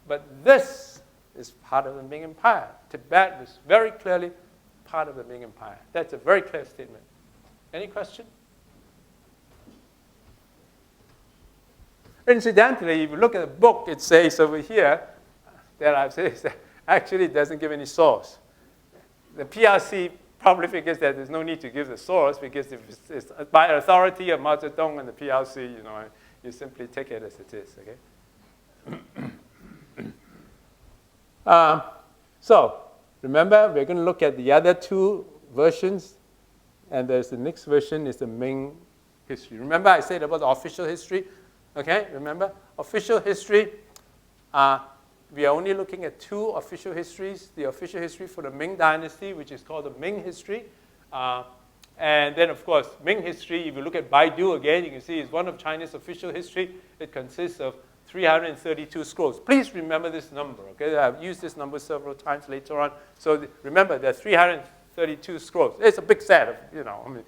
but this is part of the Ming Empire. Tibet was very clearly part of the Ming Empire. That's a very clear statement. Any question? Incidentally, if you look at the book, it says over here that I've said that actually it doesn't give any source. The PRC probably figures that there's no need to give the source, because if it's by authority of Mao Zedong and the PRC, you know, you simply take it as it is, okay? So remember, we're going to look at the other 2 versions, and there's the next version is the Ming history. Remember I said about the official history? Okay, remember? Official history, we are only looking at 2 official histories. The official history for the Ming Dynasty, which is called the Ming history. And then, of course, Ming history, if you look at Baidu again, you can see it's one of China's official history. It consists of 332 scrolls. Please remember this number, okay? I've used this number several times later on. So remember, there are 332 scrolls. It's a big set of,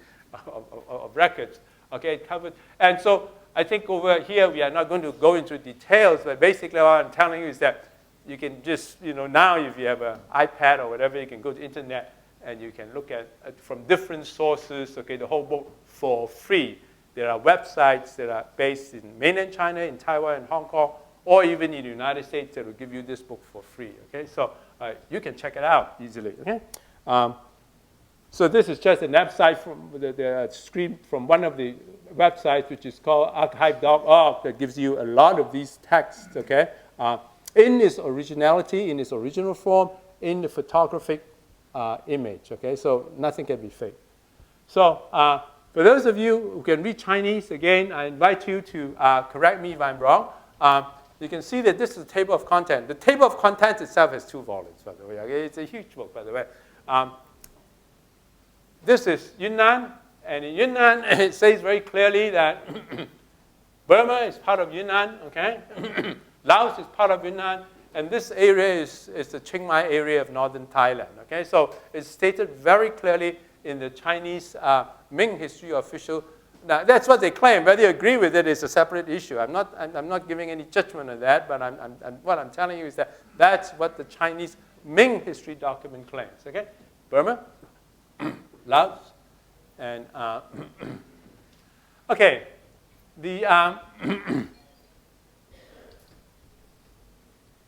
of records, okay? Covered. And so I think over here, we are not going to go into details, but basically what I'm telling you is that you can just, now if you have an iPad or whatever, you can go to the internet and you can look at from different sources, okay, the whole book for free. There are websites that are based in mainland China, in Taiwan, and Hong Kong, or even in the United States that will give you this book for free, okay? So you can check it out easily, okay? So this is just an website from the screen from one of the websites, which is called archive.org, that gives you a lot of these texts, okay? In its originality, in its original form, in the photographic image, okay? So nothing can be faked. So for those of you who can read Chinese, again, I invite you to correct me if I'm wrong. You can see that this is a table of content. The table of contents itself has 2 volumes, by the way. Okay? It's a huge book, by the way. This is Yunnan, and in Yunnan, it says very clearly that Burma is part of Yunnan, okay? Laos is part of Yunnan, and this area is the Chiang Mai area of northern Thailand, okay? So it's stated very clearly in the Chinese Ming history official. Now, that's what they claim. Whether you agree with it is a separate issue. I'm not giving any judgment on that, but what I'm telling you is that that's what the Chinese Ming history document claims, okay? Burma, Laos, and okay,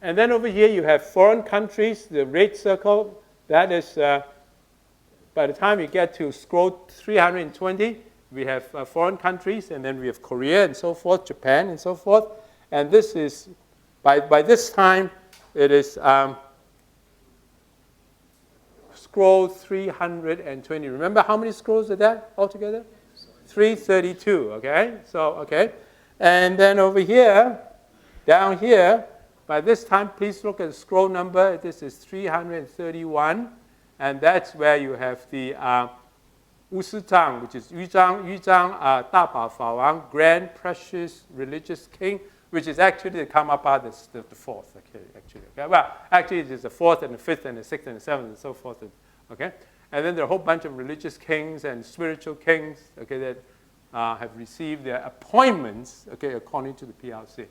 and then over here you have foreign countries. The red circle, that is, by the time you get to scroll 320, we have foreign countries, and then we have Korea and so forth, Japan and so forth. And this is, by this time, it is scroll 320. Remember how many scrolls are that altogether? 332, okay? So, okay. And then over here, down here, by this time, please look at the scroll number. This is 331. And that's where you have the Wu Si Zhang, which is Yu Zhang, Da Bao Fa Wang, Grand Precious Religious King, which is actually the Karmapa, the 4th, okay, actually. Okay? Well, actually, it is the 4th and the 5th and the 6th and the 7th and so forth, okay? And then there are a whole bunch of religious kings and spiritual kings, okay, that have received their appointments, okay, according to the PRC.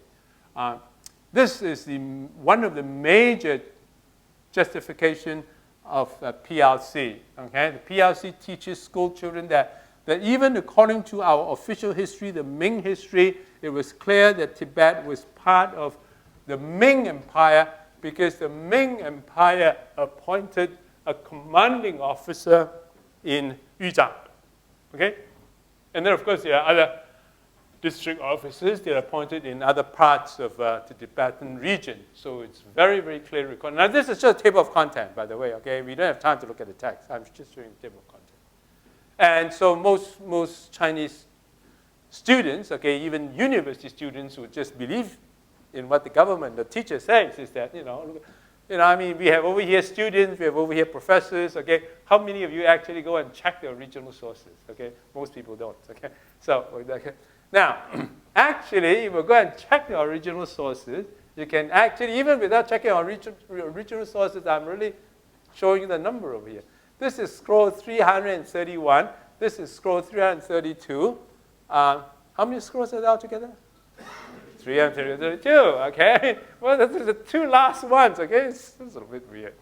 This is one of the major justification of PRC. Okay? The PRC teaches school children that even according to our official history, the Ming history, it was clear that Tibet was part of the Ming Empire because the Ming Empire appointed a commanding officer in Yuzhang. Okay? And then, of course, there are other district officers that are appointed in other parts of the Tibetan region. So it's very, very clear recorded. Now, this is just a table of content, by the way, okay? We don't have time to look at the text. I'm just showing the table of content. And so most Chinese students, okay, even university students who just believe in what the government, the teacher says is that, I mean, we have over here students, we have over here professors, okay? How many of you actually go and check the original sources, okay? Most people don't, okay? So, okay. Now, actually, if we go and check the original sources, you can actually, even without checking our original sources, I'm really showing you the number over here. This is scroll 331. This is scroll 332. How many scrolls are there altogether? 332, okay? Well, this is the 2 last ones, okay? It's a little bit weird.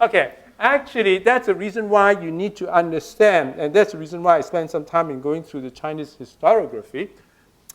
Okay, actually, that's the reason why you need to understand, and that's the reason why I spent some time in going through the Chinese historiography.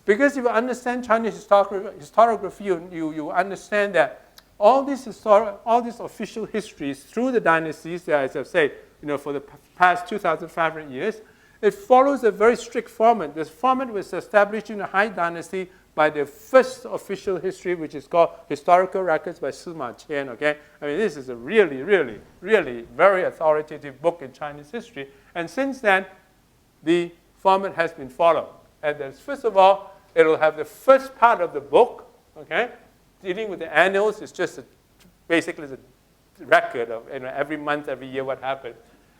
Because if you understand Chinese historiography, you understand that all these official histories through the dynasties, as I've said, for the past 2,500 years, it follows a very strict format. This format was established in the Han Dynasty by the first official history, which is called Historical Records by Sima Qian, okay? I mean, this is a really, really, really very authoritative book in Chinese history. And since then, the format has been followed. And then, first of all, it'll have the first part of the book, okay? Dealing with the annals is just basically the record of every month, every year what happened.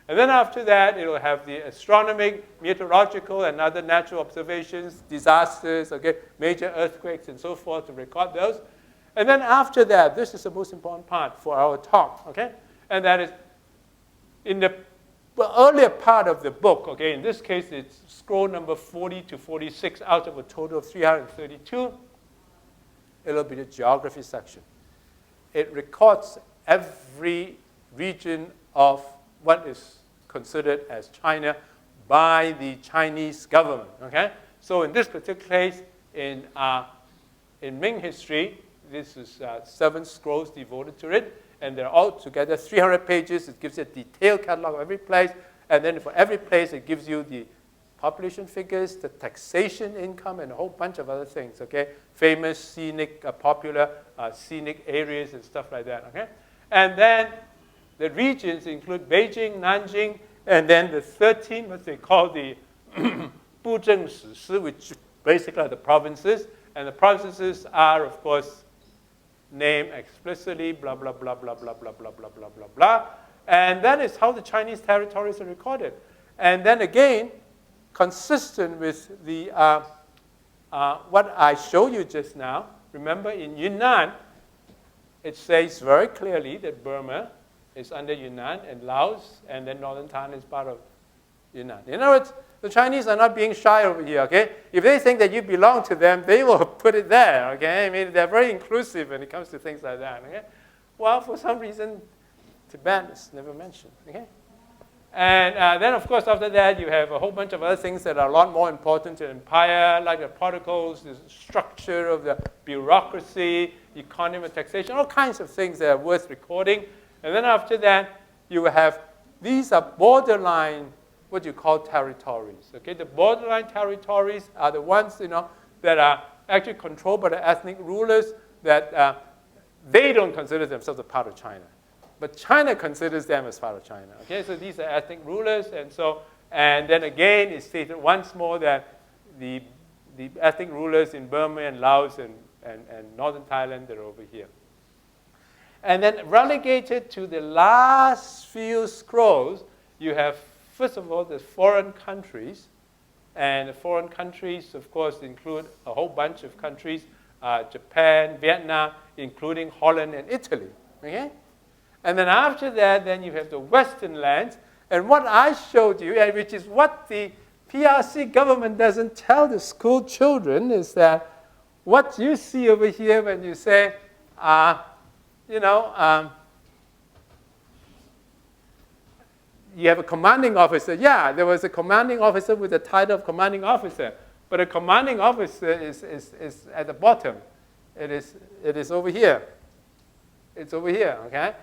And then after that, it will have the astronomic, meteorological, and other natural observations, disasters, okay, major earthquakes, and so forth to record those. And then after that, this is the most important part for our talk, okay? And that is in the earlier part of the book, okay? In this case, it's scroll number 40 to 46 out of a total of 332. It'll be the geography section. It records every region of what is considered as China by the Chinese government, okay? So in this particular case, in Ming history, this is 7 scrolls devoted to it, and they're all together 300 pages. It gives you a detailed catalog of every place, and then for every place, it gives you the population figures, the taxation income, and a whole bunch of other things, okay? Famous, scenic, popular scenic areas and stuff like that, okay? And then the regions include Beijing, Nanjing, and then the 13, what they call the Buzheng Shi, which basically are the provinces. And the provinces are, of course, named explicitly, blah, blah, blah, blah, blah, blah, blah, blah, blah, blah, blah. And that is how the Chinese territories are recorded. And then again, consistent with the what I showed you just now, remember in Yunnan, it says very clearly that Burma is under Yunnan and Laos, and then northern Thailand is part of Yunnan. In other words, the Chinese are not being shy over here, okay? If they think that you belong to them, they will put it there, okay? I mean, they're very inclusive when it comes to things like that, okay? Well, for some reason, Tibet is never mentioned, okay? And then, of course, after that, you have a whole bunch of other things that are a lot more important to the empire, like the protocols, the structure of the bureaucracy, economy, taxation, all kinds of things that are worth recording. And then after that, you have, these are borderline, what you call territories, okay? The borderline territories are the ones, that are actually controlled by the ethnic rulers that they don't consider themselves a part of China. But China considers them as part of China, okay? So these are ethnic rulers, and then again, it's stated once more that the ethnic rulers in Burma and Laos and northern Thailand, they're over here. And then relegated to the last few scrolls, you have, first of all, the foreign countries. And the foreign countries, of course, include a whole bunch of countries, Japan, Vietnam, including Holland and Italy, okay? And then after that, then you have the Western lands. And what I showed you, which is what the PRC government doesn't tell the school children, is that what you see over here when you say, you have a commanding officer. Yeah, there was a commanding officer with the title of commanding officer. But a commanding officer is at the bottom. It is over here. It's over here, okay?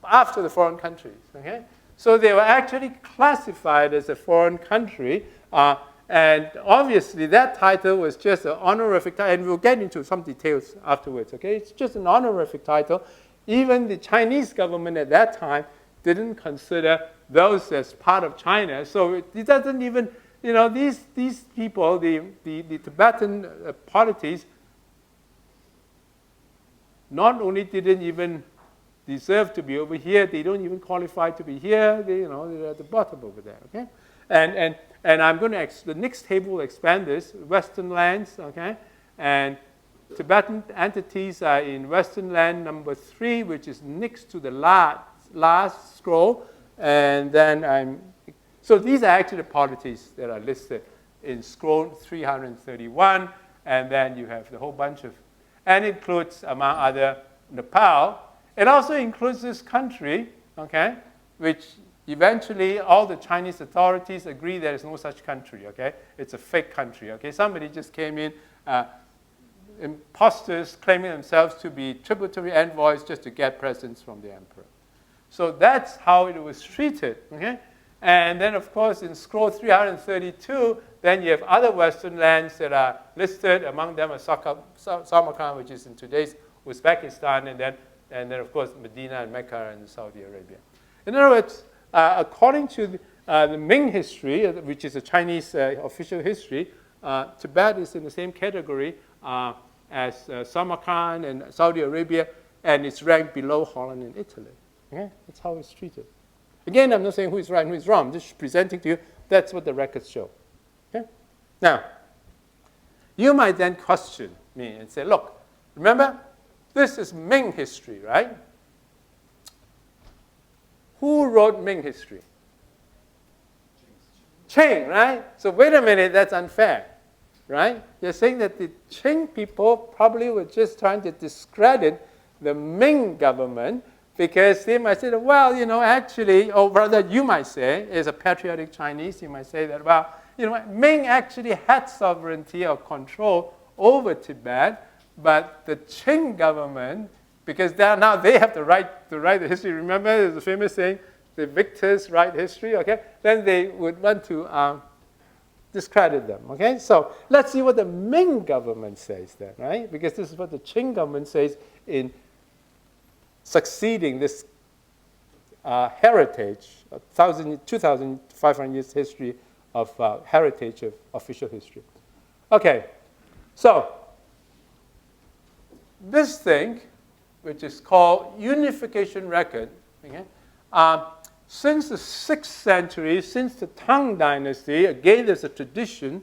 After the foreign countries, okay? So they were actually classified as a foreign country, and obviously that title was just an honorific title, and we'll get into some details afterwards, okay? It's just an honorific title. Even the Chinese government at that time didn't consider those as part of China, so it doesn't even, these people, the Tibetan polities, not only didn't even deserve to be over here, they don't even qualify to be here. They're at the bottom over there, okay? And I'm going to, the next table will expand this, Western lands, okay? And Tibetan entities are in Western land number 3, which is next to the last scroll. And then so these are actually the polities that are listed in scroll 331. And then you have the whole bunch of, and it includes, among other, Nepal. It also includes this country, okay, which eventually all the Chinese authorities agree there is no such country, okay? It's a fake country, okay? Somebody just came in, imposters claiming themselves to be tributary envoys just to get presents from the emperor. So that's how it was treated, okay? And then, of course, in scroll 332, then you have other Western lands that are listed. Among them are Samarkand, which is in today's Uzbekistan, and then, of course, Medina and Mecca and Saudi Arabia. In other words, according to the Ming history, which is a Chinese official history, Tibet is in the same category as Samarkand and Saudi Arabia. and it's ranked below Holland and Italy. Okay? That's how it's treated. Again, I'm not saying who is right and who is wrong. I'm just presenting to you, that's what the records show. Okay? Now, you might then question me and say, look, remember, this is Ming history, right? Who wrote Ming history? Qing, right? So wait a minute, that's unfair, right? You're saying that the Qing people probably were just trying to discredit the Ming government because they might say, well, actually, or rather you might say, as a patriotic Chinese, you might say that, well, Ming actually had sovereignty or control over Tibet, but the Qing government, because now they have to write the history. Remember, there's a famous saying, the victors write history, okay? Then they would want to discredit them, okay? So let's see what the Ming government says then, right? Because this is what the Qing government says in succeeding this heritage, 2,500 years history of heritage of official history. Okay, so this thing, which is called unification record, okay, since the 6th century, since the Tang Dynasty, again, there's a tradition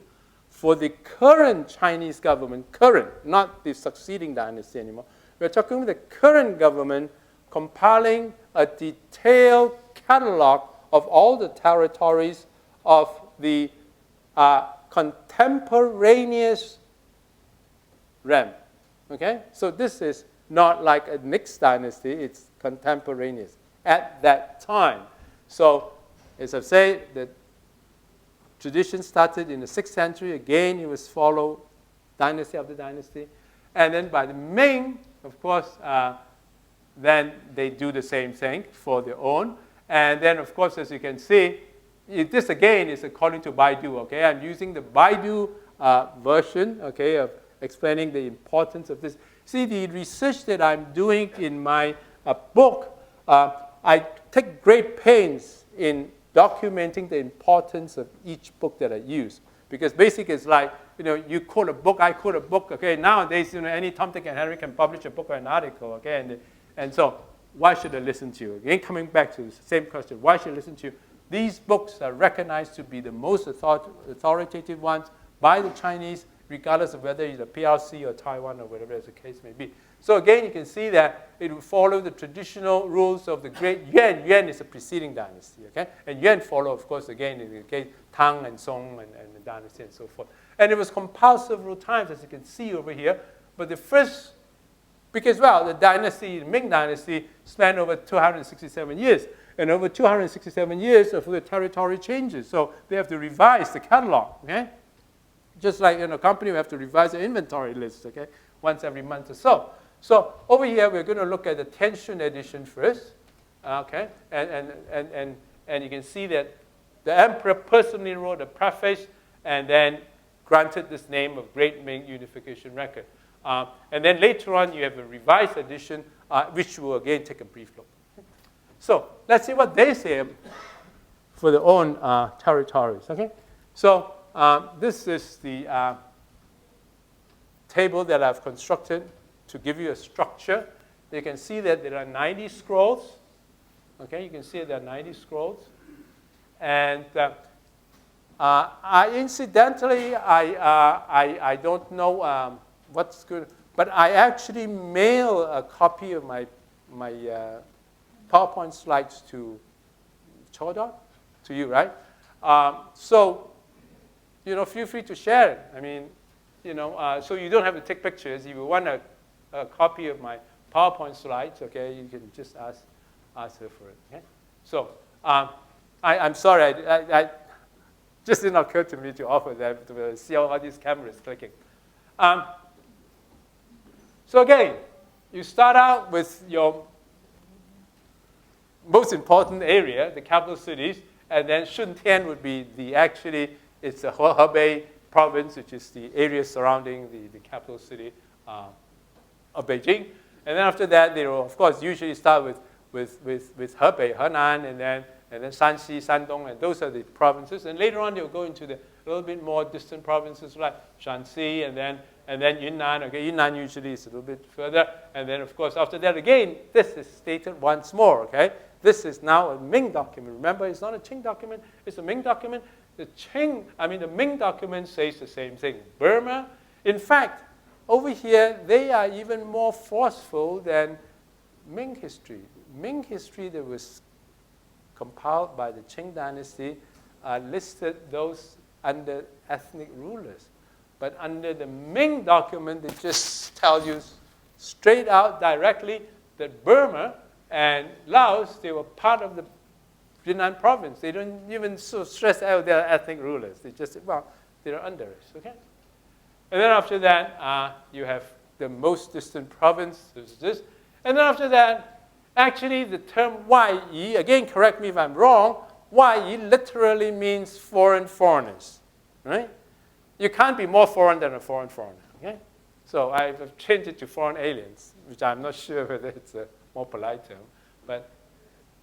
for the current Chinese government, current, not the succeeding dynasty anymore. We're talking about the current government compiling a detailed catalog of all the territories of the contemporaneous realm. Okay? So this is not like a next dynasty, it's contemporaneous at that time. So, as I've said, the tradition started in the 6th century. Again, it was followed dynasty after dynasty. And then by the Ming, of course, then they do the same thing for their own. And then, of course, as you can see, this again is according to Baidu. Okay, I'm using the Baidu version, okay, of explaining the importance of this. See, the research that I'm doing in my book, I take great pains in documenting the importance of each book that I use. Because basically it's like, you quote a book, I quote a book. Okay, nowadays, any Tom, Dick, and Harry can publish a book or an article. Okay, and so why should I listen to you? Again, coming back to the same question, why should I listen to you? These books are recognized to be the most authoritative ones by the Chinese, regardless of whether it's a PRC or Taiwan or whatever the case may be. So again, you can see that it will follow the traditional rules of the great Yuan. Yuan is a preceding dynasty, okay? And Yuan follow, of course, again, in the case Tang and Song and the dynasty and so forth. And it was compiled several times, as you can see over here. But the first, because, well, the dynasty, the Ming Dynasty, spanned over 267 years. And over 267 years of the territory changes. So they have to revise the catalog, okay? Just like in a company, we have to revise the inventory list, okay? Once every month or so. So over here, we're going to look at the Tianxun edition first, okay? And you can see that the emperor personally wrote a preface and then granted this name of Great Ming Unification Record. And then later on, you have a revised edition, which we'll again take a brief look. So let's see what they say for their own territories, okay? So this is the table that I've constructed to give you a structure. You can see that there are 90 scrolls. Okay, you can see there are 90 scrolls. And incidentally, I don't know what's good, but I actually mail a copy of my PowerPoint slides to Chodon, to you, right? So, feel free to share it. I mean, so you don't have to take pictures. If you want a copy of my PowerPoint slides, okay, you can just ask her for it. Okay? So I'm sorry, I just didn't occur to me to offer that to see all these cameras clicking. So again, you start out with your most important area, the capital cities, and then Shuntian would be it's the Hebei province, which is the area surrounding the capital city of Beijing. And then after that, they will, of course, usually start with Hebei, Henan, and then Shanxi, Shandong, and those are the provinces. And later on, they'll go into the little bit more distant provinces like Shanxi, and then and then Yunnan. Okay, Yunnan usually is a little bit further, and then of course after that again, this is stated once more. Okay, this is now a Ming document. Remember, it's not a Qing document; it's a Ming document. The Ming document says the same thing. Burma, in fact, over here they are even more forceful than Ming history. Ming history that was compiled by the Qing Dynasty listed those under ethnic rulers. But under the Ming document, they just tell you straight out directly that Burma and Laos, they were part of the Yunnan province. They don't even so stress out their ethnic rulers. They just say, well, they're under us, okay? And then after that, you have the most distant province, this. And then after that, actually the term Yi, again, correct me if I'm wrong, Yi literally means foreigners, right? You can't be more foreign than a foreigner, okay? So I've changed it to foreign aliens, which I'm not sure whether it's a more polite term. But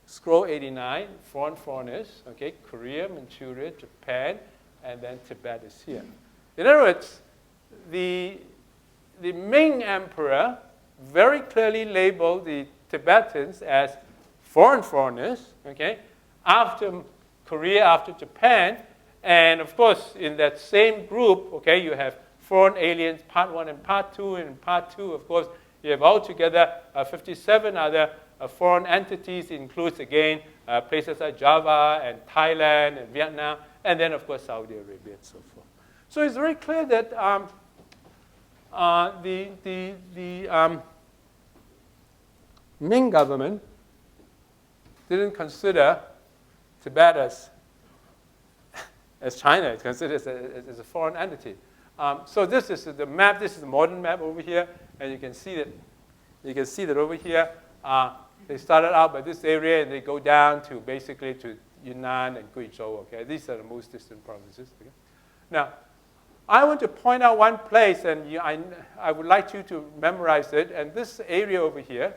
scroll 89, foreigners, okay? Korea, Manchuria, Japan, and then Tibet is here. In other words, the Ming emperor very clearly labeled the Tibetans as foreigners, okay? After Korea, after Japan, and of course, in that same group, okay, you have foreign aliens, part 1 and part 2. And in part 2, of course, you have altogether 57 other foreign entities. It includes, again, places like Java and Thailand and Vietnam, and then, of course, Saudi Arabia and so forth. So it's very clear that the Ming government didn't consider Tibet as China. It's considered as a foreign entity. So this is the map. This is the modern map over here, and you can see that. You can see that over here. They started out by this area, and they go down to basically to Yunnan and Guizhou. Okay, these are the most distant provinces. Okay? Now, I want to point out one place, and I would like you to memorize it. And this area over here,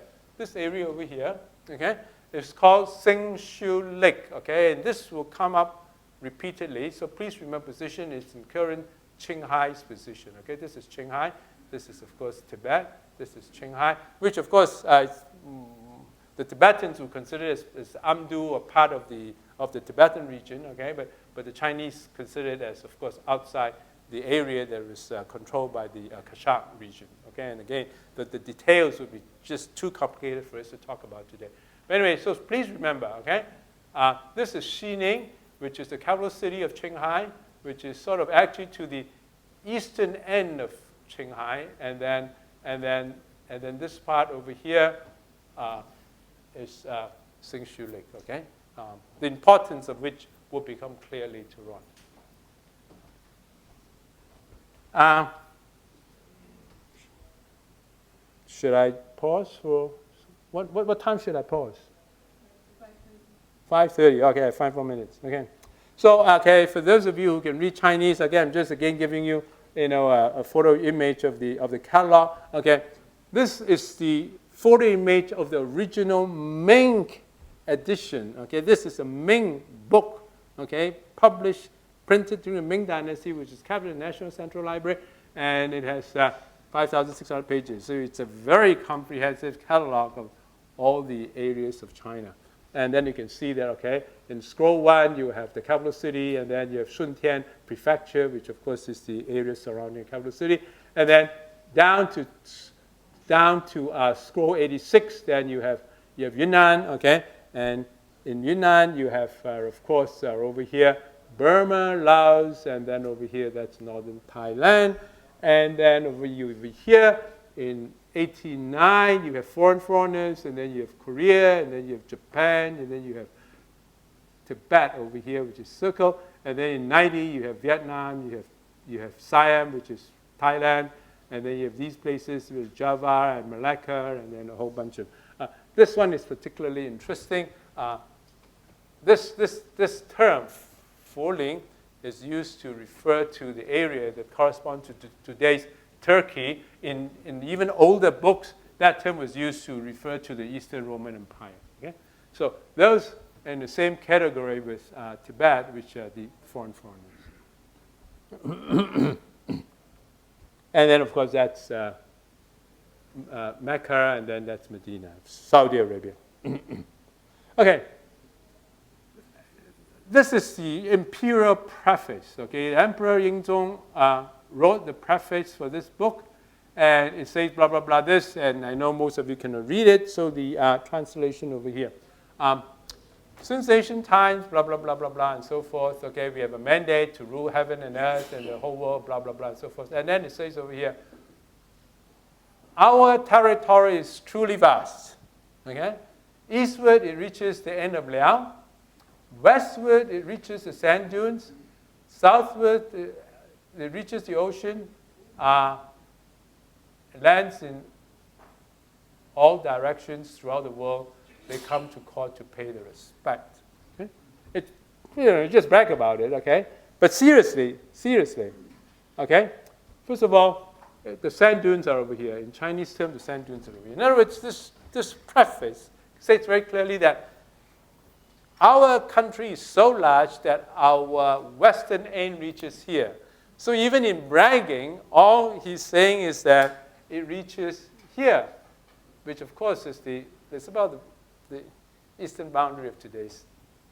okay, is called Xingshu Lake. Okay, and this will come up repeatedly. So please remember, position is in current Qinghai's position. Okay, this is Qinghai. This is, of course, Tibet. This is Qinghai, which, of course, the Tibetans will consider as Amdo or part of the Tibetan region. Okay, but the Chinese consider it as, of course, outside the area that is controlled by the Kashak region. Okay, and again, the details would be just too complicated for us to talk about today. But anyway, so please remember, okay, this is Xining, which is the capital city of Qinghai, which is sort of actually to the eastern end of Qinghai, and then this part over here is Xingshu Lake. Okay, the importance of which will become clear later on. Should I pause for what time should I pause? 5:30. Okay, 5 more minutes. Okay. So, okay, for those of you who can read Chinese, again, I'm just again giving you, a photo image of the catalog. Okay, this is the photo image of the original Ming edition. Okay, this is a Ming book. Okay, printed during the Ming Dynasty, which is kept in the National Central Library, and it has 5,600 pages. So it's a very comprehensive catalog of all the areas of China. And then you can see that, okay, in scroll 1, you have the capital city, and then you have Shuntian Prefecture, which of course is the area surrounding the capital city. And then down to scroll 86, then you have Yunnan, okay? And in Yunnan, you have, of course, over here, Burma, Laos, and then over here, that's northern Thailand. And then over here, in 89, you have foreigners, and then you have Korea, and then you have Japan, and then you have Tibet over here, which is circle. And then in 90, you have Vietnam, you have Siam, which is Thailand, and then you have these places with Java and Malacca, and then a whole bunch of. This one is particularly interesting. This term, Fuling, is used to refer to the area that corresponds to today's Turkey. In even older books, that term was used to refer to the Eastern Roman Empire. Okay? So those in the same category with Tibet, which are the foreigners. And then, of course, that's Mecca, and then that's Medina, Saudi Arabia. Okay. This is the imperial preface. Okay, Emperor Yingzong wrote the preface for this book, and it says blah blah blah this, and I know most of you cannot read it, so the translation over here. Since ancient times, blah blah blah blah blah, and so forth. Okay, we have a mandate to rule heaven and earth and the whole world, blah blah blah, and so forth. And then it says over here, our territory is truly vast. Okay, eastward it reaches the end of Liao. Westward, it reaches the sand dunes. Southward, it reaches the ocean. Lands in all directions throughout the world. They come to court to pay the respect. Okay? Just brag about it, okay? But seriously, okay? First of all, the sand dunes are over here. In Chinese terms, the sand dunes are over here. In other words, this preface states very clearly that our country is so large that our western end reaches here. So even in bragging, all he's saying is that it reaches here, which of course is it's about the eastern boundary of today's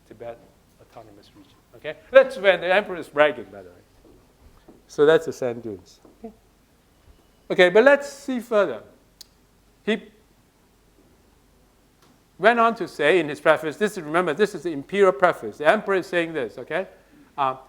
Tibet autonomous region. Okay, that's when the emperor is bragging, by the way. So that's the sand dunes. Okay, but let's see further. He went on to say in his preface, remember, this is the imperial preface. The emperor is saying this, okay?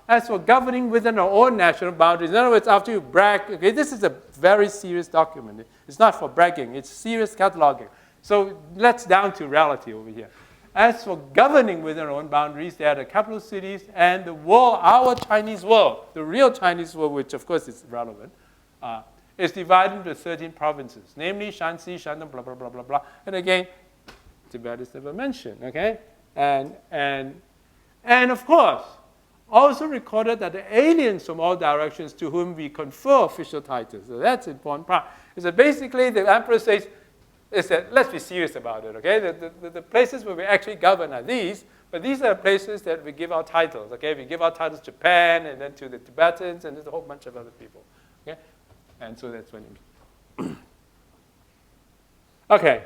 As for governing within our own national boundaries, in other words, after you brag, okay, this is a very serious document. It's not for bragging, it's serious cataloging. So let's down to reality over here. As for governing within our own boundaries, there are the capital cities and the world, our Chinese world, the real Chinese world, which of course is relevant, is divided into 13 provinces, namely Shanxi, Shandong, blah, blah, blah, blah, blah. And again, Tibet is never mentioned, okay? And of course, also recorded that the aliens from all directions to whom we confer official titles. So that's an important part. Is that basically the emperor says, is that let's be serious about it, okay? The places where we actually govern are these, but these are places that we give our titles, okay? We give our titles to Japan and then to the Tibetans and there's a whole bunch of other people, okay? And so that's what it means. Okay.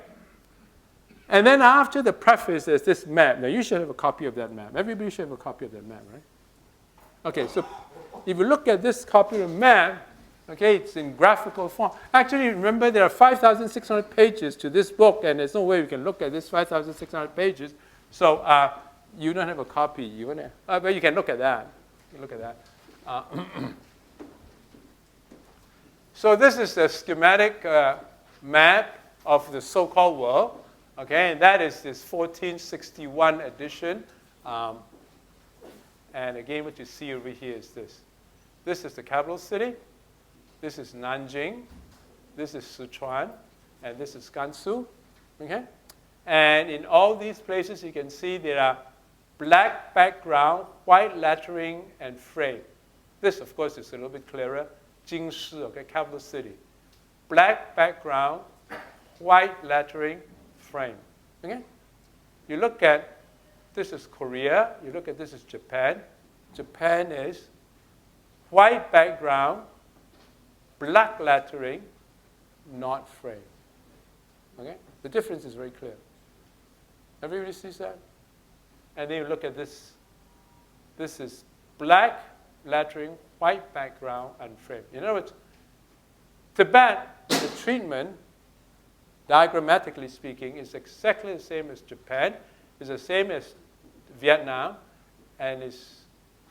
And then after the preface, there's this map. Now, you should have a copy of that map. Everybody should have a copy of that map, right? Okay, so if you look at this copy of the map, okay, it's in graphical form. Actually, remember, there are 5,600 pages to this book, and there's no way we can look at this 5,600 pages. So you don't have a copy. But you can look at that. So this is the schematic map of the so-called world. Okay, and that is this 1461 edition. And again, what you see over here is this. This is the capital city. This is Nanjing. This is Sichuan. And this is Gansu. Okay? And in all these places, you can see there are black background, white lettering, and frame. This, of course, is a little bit clearer. Jingshi, okay, capital city. Black background, white lettering, frame. Okay? You look at, this is Korea. You look at this is Japan. Japan is white background, black lettering, not frame. Okay? The difference is very clear. Everybody sees that? And then you look at this. This is black lettering, white background, and frame. In other words, Tibet, the treatment, diagrammatically speaking, is exactly the same as Japan, is the same as Vietnam, and is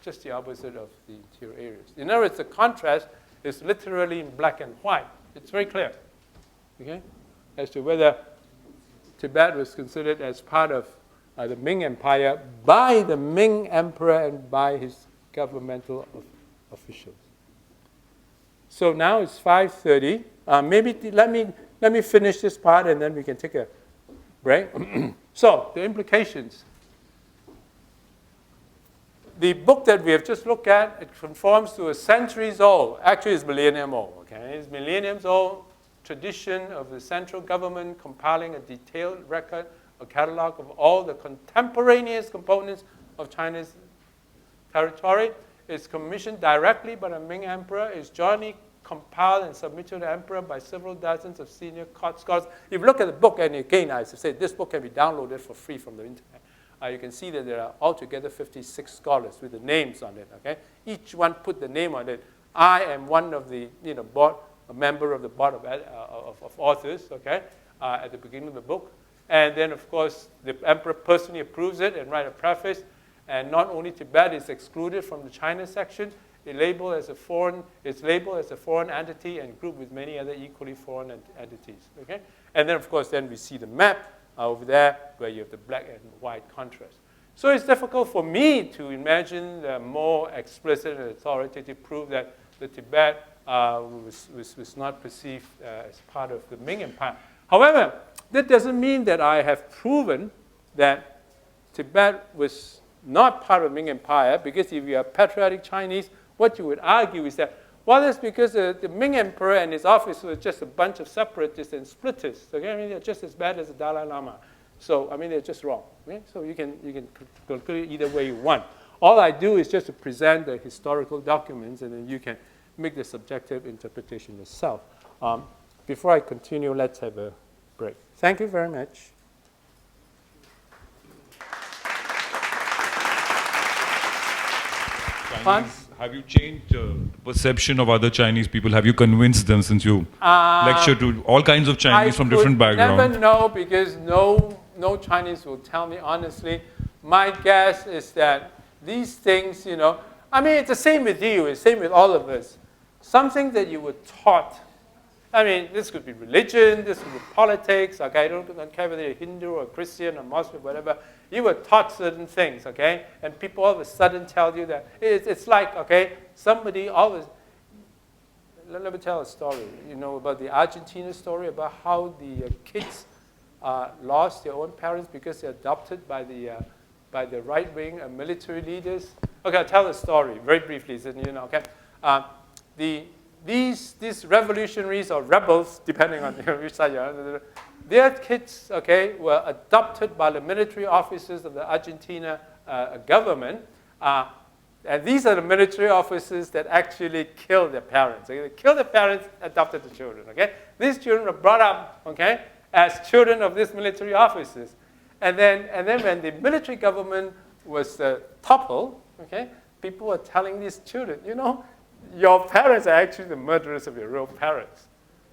just the opposite of the interior areas. In other words, the contrast is literally in black and white. It's very clear, okay, as to whether Tibet was considered as part of the Ming Empire by the Ming Emperor and by his governmental officials. So now it's 5:30. Maybe let me finish this part and then we can take a break. So the implications. The book that we have just looked at, it conforms to a centuries old, actually it's millennium old, okay? It's millenniums old tradition of the central government compiling a detailed record, a catalog of all the contemporaneous components of China's territory. It's commissioned directly by the Ming Emperor. It's jointly compiled and submitted to the emperor by several dozens of senior court scholars. If you look at the book, and again, I say this book can be downloaded for free from the internet. You can see that there are altogether 56 scholars with the names on it. Okay, each one put the name on it. I am one of the board, a member of the board of authors. Okay, at the beginning of the book, and then of course the emperor personally approves it and write a preface. And not only Tibet is excluded from the China section, it's labeled as a foreign entity and grouped with many other equally foreign entities. Okay, and then of course then we see the map over there where you have the black and white contrast. So it's difficult for me to imagine the more explicit and authoritative proof that the Tibet was not perceived as part of the Ming Empire. However, that doesn't mean that I have proven that Tibet was not part of the Ming Empire, because if you are patriotic Chinese, what you would argue is that, well, that's because the Ming Emperor and his office were just a bunch of separatists and splittists. Okay? I mean, they're just as bad as the Dalai Lama. So, I mean, they're just wrong. Okay? So you can conclude it either way you want. All I do is just to present the historical documents, and then you can make the subjective interpretation yourself. Before I continue, let's have a break. Thank you very much. Chinese, have you changed the perception of other Chinese people? Have you convinced them, since you lecture to all kinds of Chinese from different backgrounds? I never know, because no Chinese will tell me honestly. My guess is that these things, I mean, it's the same with you. It's the same with all of us. Something that you were taught. I mean, this could be religion, this could be politics, okay? I don't care whether you're Hindu or Christian or Muslim, whatever. You were taught certain things, okay? And people all of a sudden tell you that. It's like, okay, somebody always... Let me tell a story, about the Argentina story, about how the kids lost their own parents because they're adopted by the right-wing military leaders. Okay, I'll tell the story very briefly, okay? These revolutionaries or rebels, depending on which side you're on, their kids, okay, were adopted by the military officers of the Argentina government. And these are the military officers that actually killed their parents. Okay? They killed their parents, adopted the children. Okay? These children were brought up, okay, as children of these military officers. And then when the military government was toppled, okay, people were telling these children, your parents are actually the murderers of your real parents.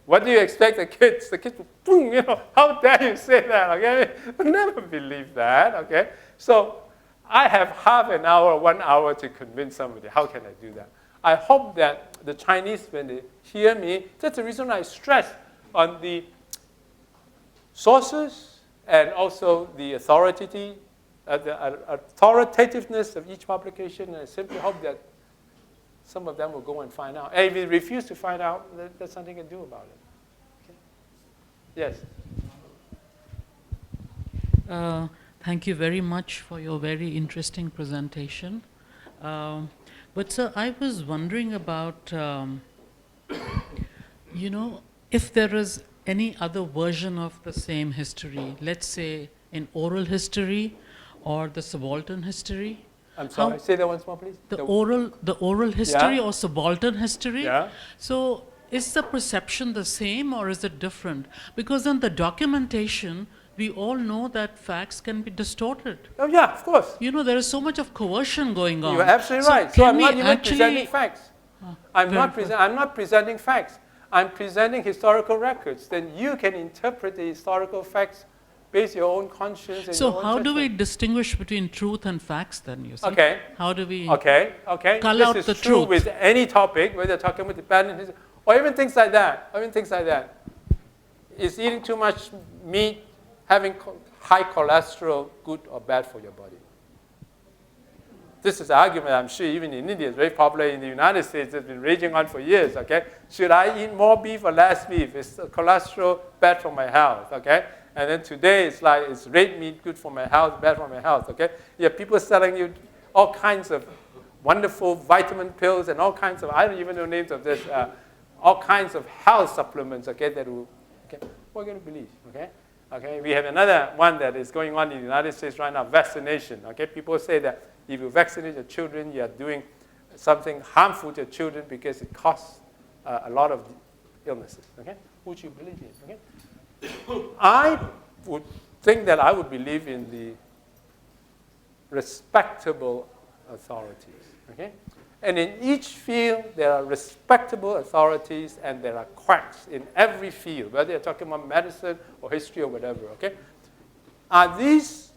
What do you expect the kids? The kids will, boom, how dare you say that, okay? They'll never believe that, okay? So I have half an hour, 1 hour to convince somebody. How can I do that? I hope that the Chinese, when they hear me, that's the reason I stress on the sources and also the authoritativeness of each publication, and I simply hope that some of them will go and find out. And if they refuse to find out, there's something to do about it. Okay? Yes? Thank you very much for your very interesting presentation. But sir, I was wondering about, if there is any other version of the same history, let's say an oral history or the subaltern history. I'm sorry, say that once more, please. The oral history, yeah, or subaltern history. Yeah. So is the perception the same or is it different? Because in the documentation, we all know that facts can be distorted. Oh yeah, of course. There is so much of coercion going on. You're absolutely right. So I'm not even presenting facts. I'm not presenting facts. I'm presenting historical records. Then you can interpret the historical facts based on your own conscience. And so your own how judgment. do we distinguish between truth and facts then, you see? Okay. How do we cull out the truth? This is true with any topic, whether you're talking about Tibetan history, or even things like that. Is eating too much meat, having high cholesterol, good or bad for your body? This is an argument, I'm sure, even in India, it's very popular in the United States. It's been raging on for years, okay? Should I eat more beef or less beef? Is cholesterol bad for my health, okay? And then today, it's like, is red meat good for my health, bad for my health, okay? You have people selling you all kinds of wonderful vitamin pills and all kinds of, I don't even know names of this, all kinds of health supplements, okay, that will, okay, what are you going to believe, okay? Okay, we have another one that is going on in the United States right now, vaccination, okay? People say that if you vaccinate your children, you are doing something harmful to your children because it costs a lot of illnesses. Okay, would you believe in? Okay, I would think that I would believe in the respectable authorities. Okay, and in each field there are respectable authorities and there are quacks in every field, whether you're talking about medicine or history or whatever. Okay, are these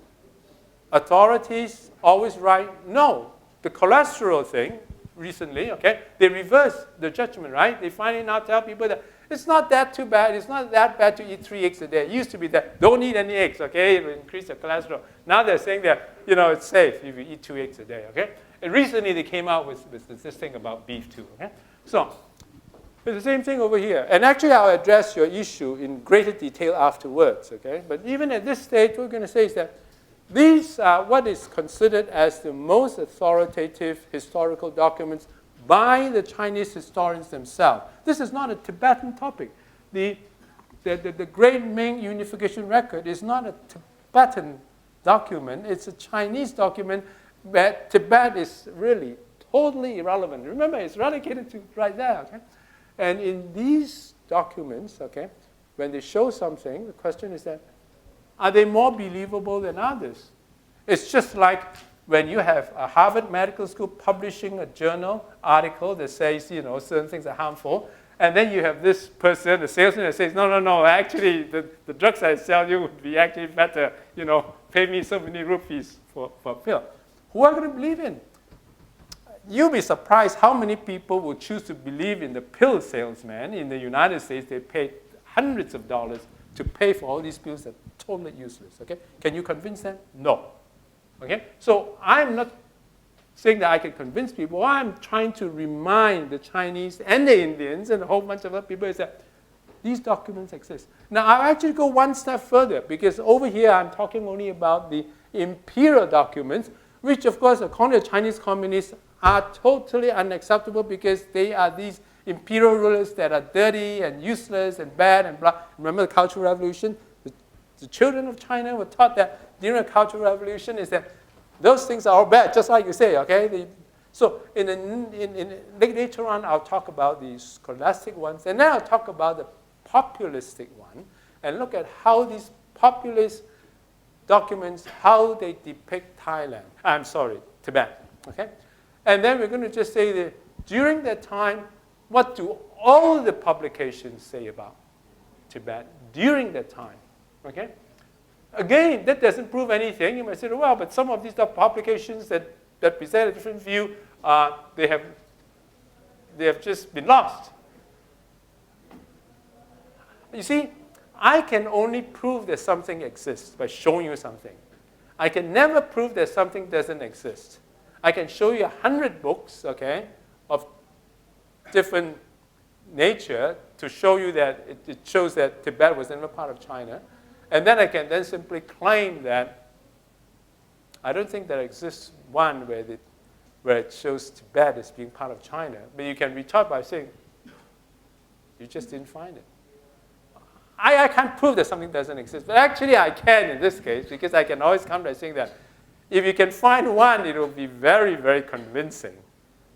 authorities always right? No. The cholesterol thing recently, okay, they reversed the judgment, right? They finally now tell people that it's not that too bad. It's not that bad to eat 3 eggs a day. It used to be that don't eat any eggs, okay? It will increase your cholesterol. Now they're saying that, it's safe if you eat 2 eggs a day, okay? And recently they came out with this thing about beef too, okay? So it's the same thing over here. And actually I'll address your issue in greater detail afterwards, okay? But even at this stage, what we're going to say is that these are what is considered as the most authoritative historical documents by the Chinese historians themselves. This is not a Tibetan topic. The Great Ming Unification Record is not a Tibetan document. It's a Chinese document where Tibet is really totally irrelevant. Remember, it's relegated to right there. Okay? And in these documents, okay, when they show something, the question is that, are they more believable than others? It's just like when you have a Harvard Medical School publishing a journal article that says, certain things are harmful, and then you have this person, the salesman, that says, no, actually, the drugs I sell you would be actually better, pay me so many rupees for a pill. Who are you going to believe in? You'll be surprised how many people will choose to believe in the pill salesman. In the United States, they pay hundreds of dollars to pay for all these pills that are totally useless, okay? Can you convince them? No, okay? So I'm not saying that I can convince people. What I'm trying to remind the Chinese and the Indians and a whole bunch of other people is that these documents exist. Now, I'll actually go one step further because over here I'm talking only about the imperial documents, which of course, according to Chinese communists, are totally unacceptable because they are these imperial rulers that are dirty and useless and bad and blah. Remember the Cultural Revolution? The children of China were taught that during the Cultural Revolution is that those things are all bad, just like you say, okay? So later on, I'll talk about the scholastic ones, and then I'll talk about the populistic one, and look at how these populist documents, how they depict Tibet, okay? And then we're going to just say that during that time, what do all the publications say about Tibet during that time? Okay? Again, that doesn't prove anything. You might say, well, but some of these publications that present a different view, they have just been lost. You see, I can only prove that something exists by showing you something. I can never prove that something doesn't exist. I can show you 100 books, okay, of different nature to show you that it shows that Tibet was never part of China. And then I can then simply claim that I don't think there exists one where it shows Tibet as being part of China. But you can retort by saying, you just didn't find it. I can't prove that something doesn't exist. But actually I can in this case because I can always come by saying that if you can find one, it will be very, very convincing.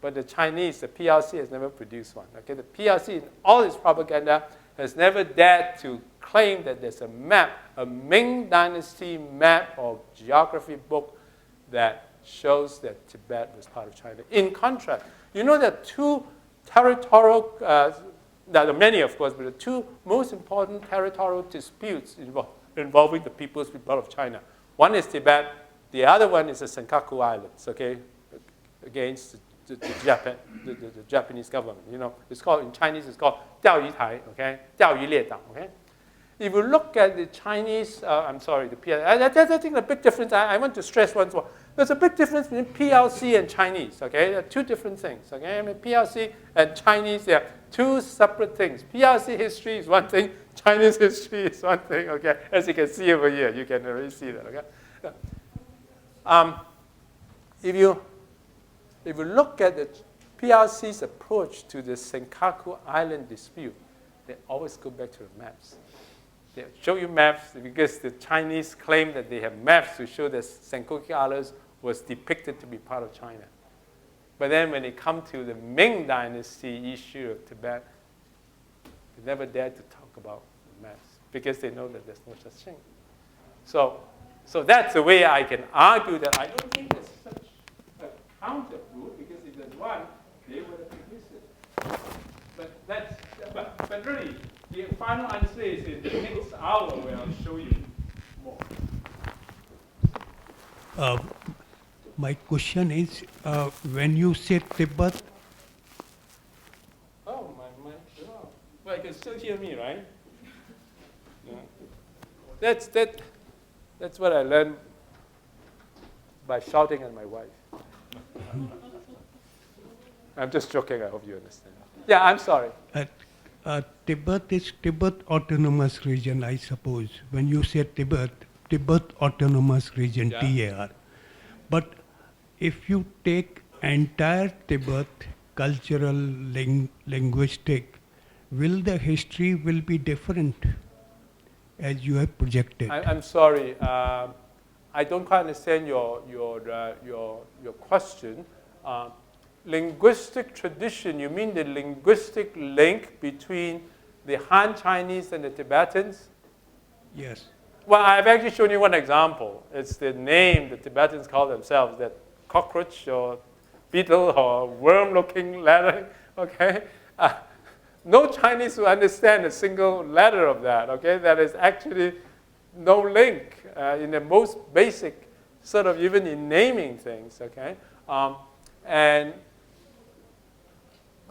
But the Chinese, the PRC, has never produced one. Okay? The PRC, in all its propaganda, has never dared to claim that there's a map, a Ming Dynasty map or geography book that shows that Tibet was part of China. In contrast, you know that two territorial, there are many of course, but the two most important territorial disputes involving the People's Republic of China. One is Tibet, the other one is the Senkaku Islands, okay, against the Japanese government. It's called, in Chinese, it's called 钓鱼台, okay, 钓鱼列岛, okay. If you look at the Chinese, the PRC, I think the big difference, I want to stress once more, there's a big difference between PRC and Chinese, okay? They're two different things, okay? I mean, PRC and Chinese, they're two separate things. PRC history is one thing, Chinese history is one thing, okay? As you can see over here, you can already see that, okay? If you look at the PRC's approach to the Senkaku Island dispute, they always go back to the maps. They show you maps because the Chinese claim that they have maps to show that Senkaku Islands was depicted to be part of China. But then when it comes to the Ming Dynasty issue of Tibet, They never dared to talk about the mass because they know that there's no such thing. So that's the way I can argue that I don't think there's such a counter proof, because if there's one, they would have produced it. But really, the final answer is in the next hour where I'll show you more. My question is, when you say Tibet, Oh, my God. Well, you can still hear me, right? Yeah. That's what I learned by shouting at my wife. I'm just joking, I hope you understand. Yeah, I'm sorry. Tibet is Tibet Autonomous Region, I suppose. When you say Tibet, Tibet Autonomous Region, Yeah. TAR. But if you take entire Tibet, cultural, linguistic, will the history will be different as you have projected? I'm sorry. I don't quite understand your question. Linguistic tradition, you mean the linguistic link between the Han Chinese and the Tibetans? Yes. Well, I've actually shown you one example. It's the name the Tibetans call themselves, that cockroach or beetle or worm-looking letter, okay? No Chinese will understand a single letter of that, okay? That is actually no link in the most basic sort of, even in naming things, okay? And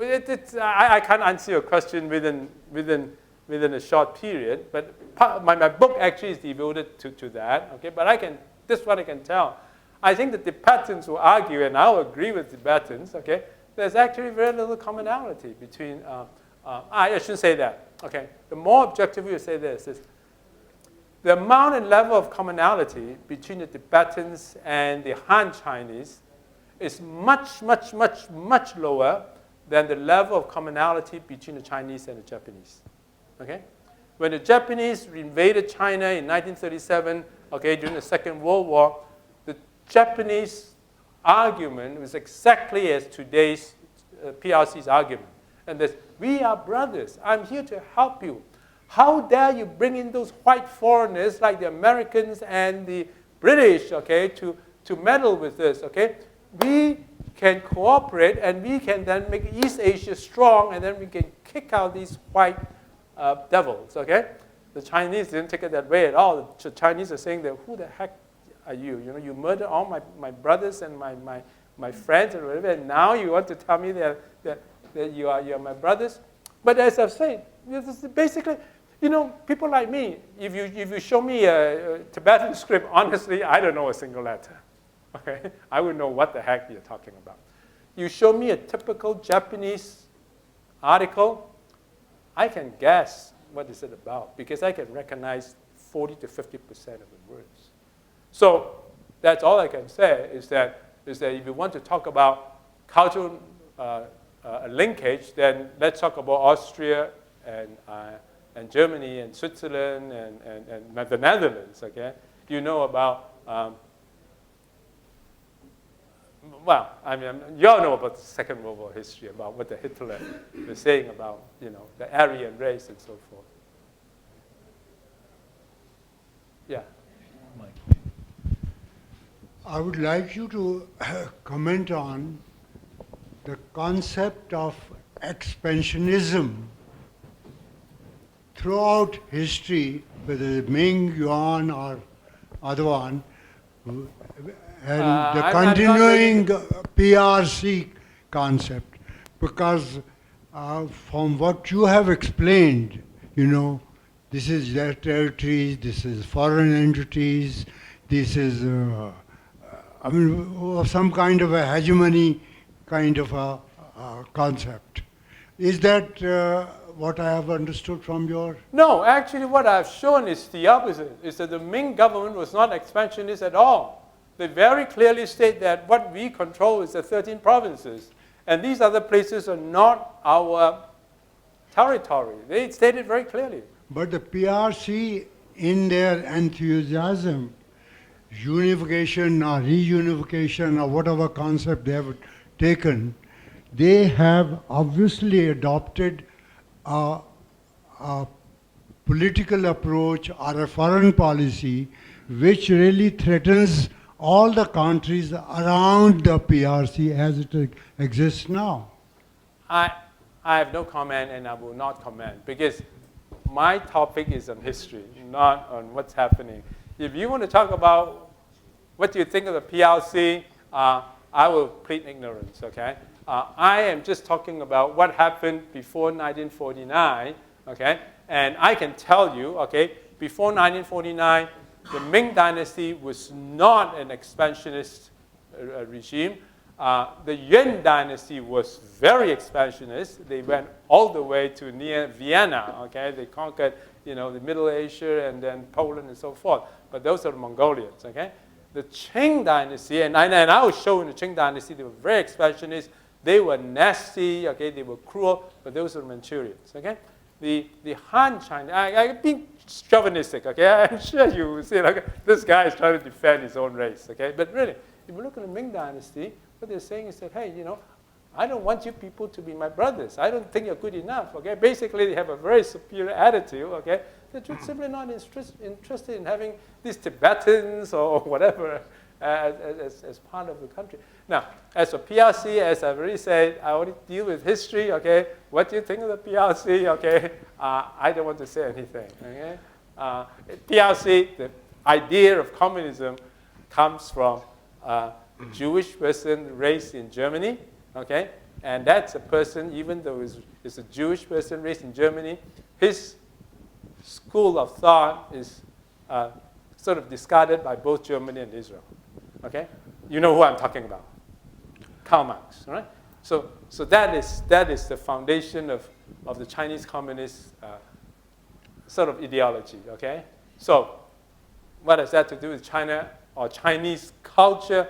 I can't answer your question within a short period, but my book actually is devoted to that, okay? But this is what I can tell. I think the Tibetans will argue, and I'll agree with Tibetans, okay? There's actually very little commonality between, I shouldn't say that, okay? The more objective we say this is, the amount and level of commonality between the Tibetans and the Han Chinese is much, much, much, much lower than the level of commonality between the Chinese and the Japanese, okay? When the Japanese invaded China in 1937, okay, during the Second World War, the Japanese argument was exactly as today's PRC's argument. And that's, we are brothers. I'm here to help you. How dare you bring in those white foreigners like the Americans and the British, okay, to meddle with this, okay? We can cooperate, and we can then make East Asia strong, and then we can kick out these white devils, okay? The Chinese didn't take it that way at all. The Chinese are saying that, who the heck are you? You know, you murdered all my brothers and my friends and whatever, and now you want to tell me that you are my brothers? But as I've said, this is basically, you know, people like me, if you show me a Tibetan script, honestly, I don't know a single letter. Okay? I wouldn't know what the heck you're talking about. You show me a typical Japanese article, I can guess what is it about, because I can recognize 40 to 50% of the words. So that's all I can say, is that if you want to talk about cultural linkage, then let's talk about Austria and Germany and Switzerland and the Netherlands, okay? You know about, well, I mean, you all know about the Second World War history, about what the Hitler was saying about, you know, the Aryan race and so forth. Yeah. I would like you to comment on the concept of expansionism throughout history, whether Ming, Yuan, or other one, and the continuing PRC concept. Because from what you have explained, you know, this is their territories, this is foreign entities, this is, I mean, some kind of a hegemony kind of a concept. Is that what I have understood from your? No, actually what I've shown is the opposite, is that the Ming government was not expansionist at all. They very clearly state that what we control is the 13 provinces, and these other places are not our territory. They state it very clearly. But the PRC, in their enthusiasm, unification or reunification or whatever concept they have taken, they have obviously adopted a a political approach or a foreign policy which really threatens all the countries around the PRC as it exists now? I have no comment, and I will not comment, because my topic is on history, not on what's happening. If you want to talk about what you think of the PRC, I will plead ignorance, okay? I am just talking about what happened before 1949, okay? And I can tell you, okay, before 1949, the Ming Dynasty was not an expansionist regime. The Yuan Dynasty was very expansionist. They went all the way to near Vienna, okay? They conquered, the Middle Asia and then Poland and so forth. But those are the Mongolians, okay? The Qing Dynasty, and I was showing the Qing Dynasty, they were very expansionist. They were nasty, okay? They were cruel, but those are Manchurians, okay? The Han China, I'm being chauvinistic, okay? I'm sure you will see, like, this guy is trying to defend his own race, okay? But really, if you look at the Ming Dynasty, what they're saying is that, hey, I don't want you people to be my brothers. I don't think you're good enough, okay? Basically, they have a very superior attitude, okay? They're simply not interested in having these Tibetans or whatever as part of the country. Now, as for PRC, as I've already said, I only deal with history, okay? What do you think of the PRC, okay? I don't want to say anything, okay? PRC, the idea of communism comes from a Jewish person raised in Germany, okay? And that's a person, even though he's a Jewish person raised in Germany, his school of thought is sort of discarded by both Germany and Israel, okay? You know who I'm talking about. Karl Marx, right? So that is the foundation of the Chinese Communist sort of ideology, okay? So what has that to do with China or Chinese culture?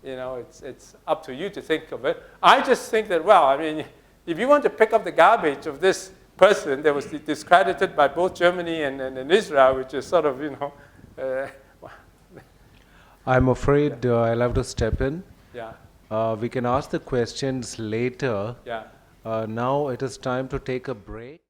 It's up to you to think of it. I just think that, well, I mean, if you want to pick up the garbage of this person that was discredited by both Germany and Israel, which is sort of, I'm afraid I'll have to step in. yeah. We can ask the questions later. Yeah. Now it is time to take a break.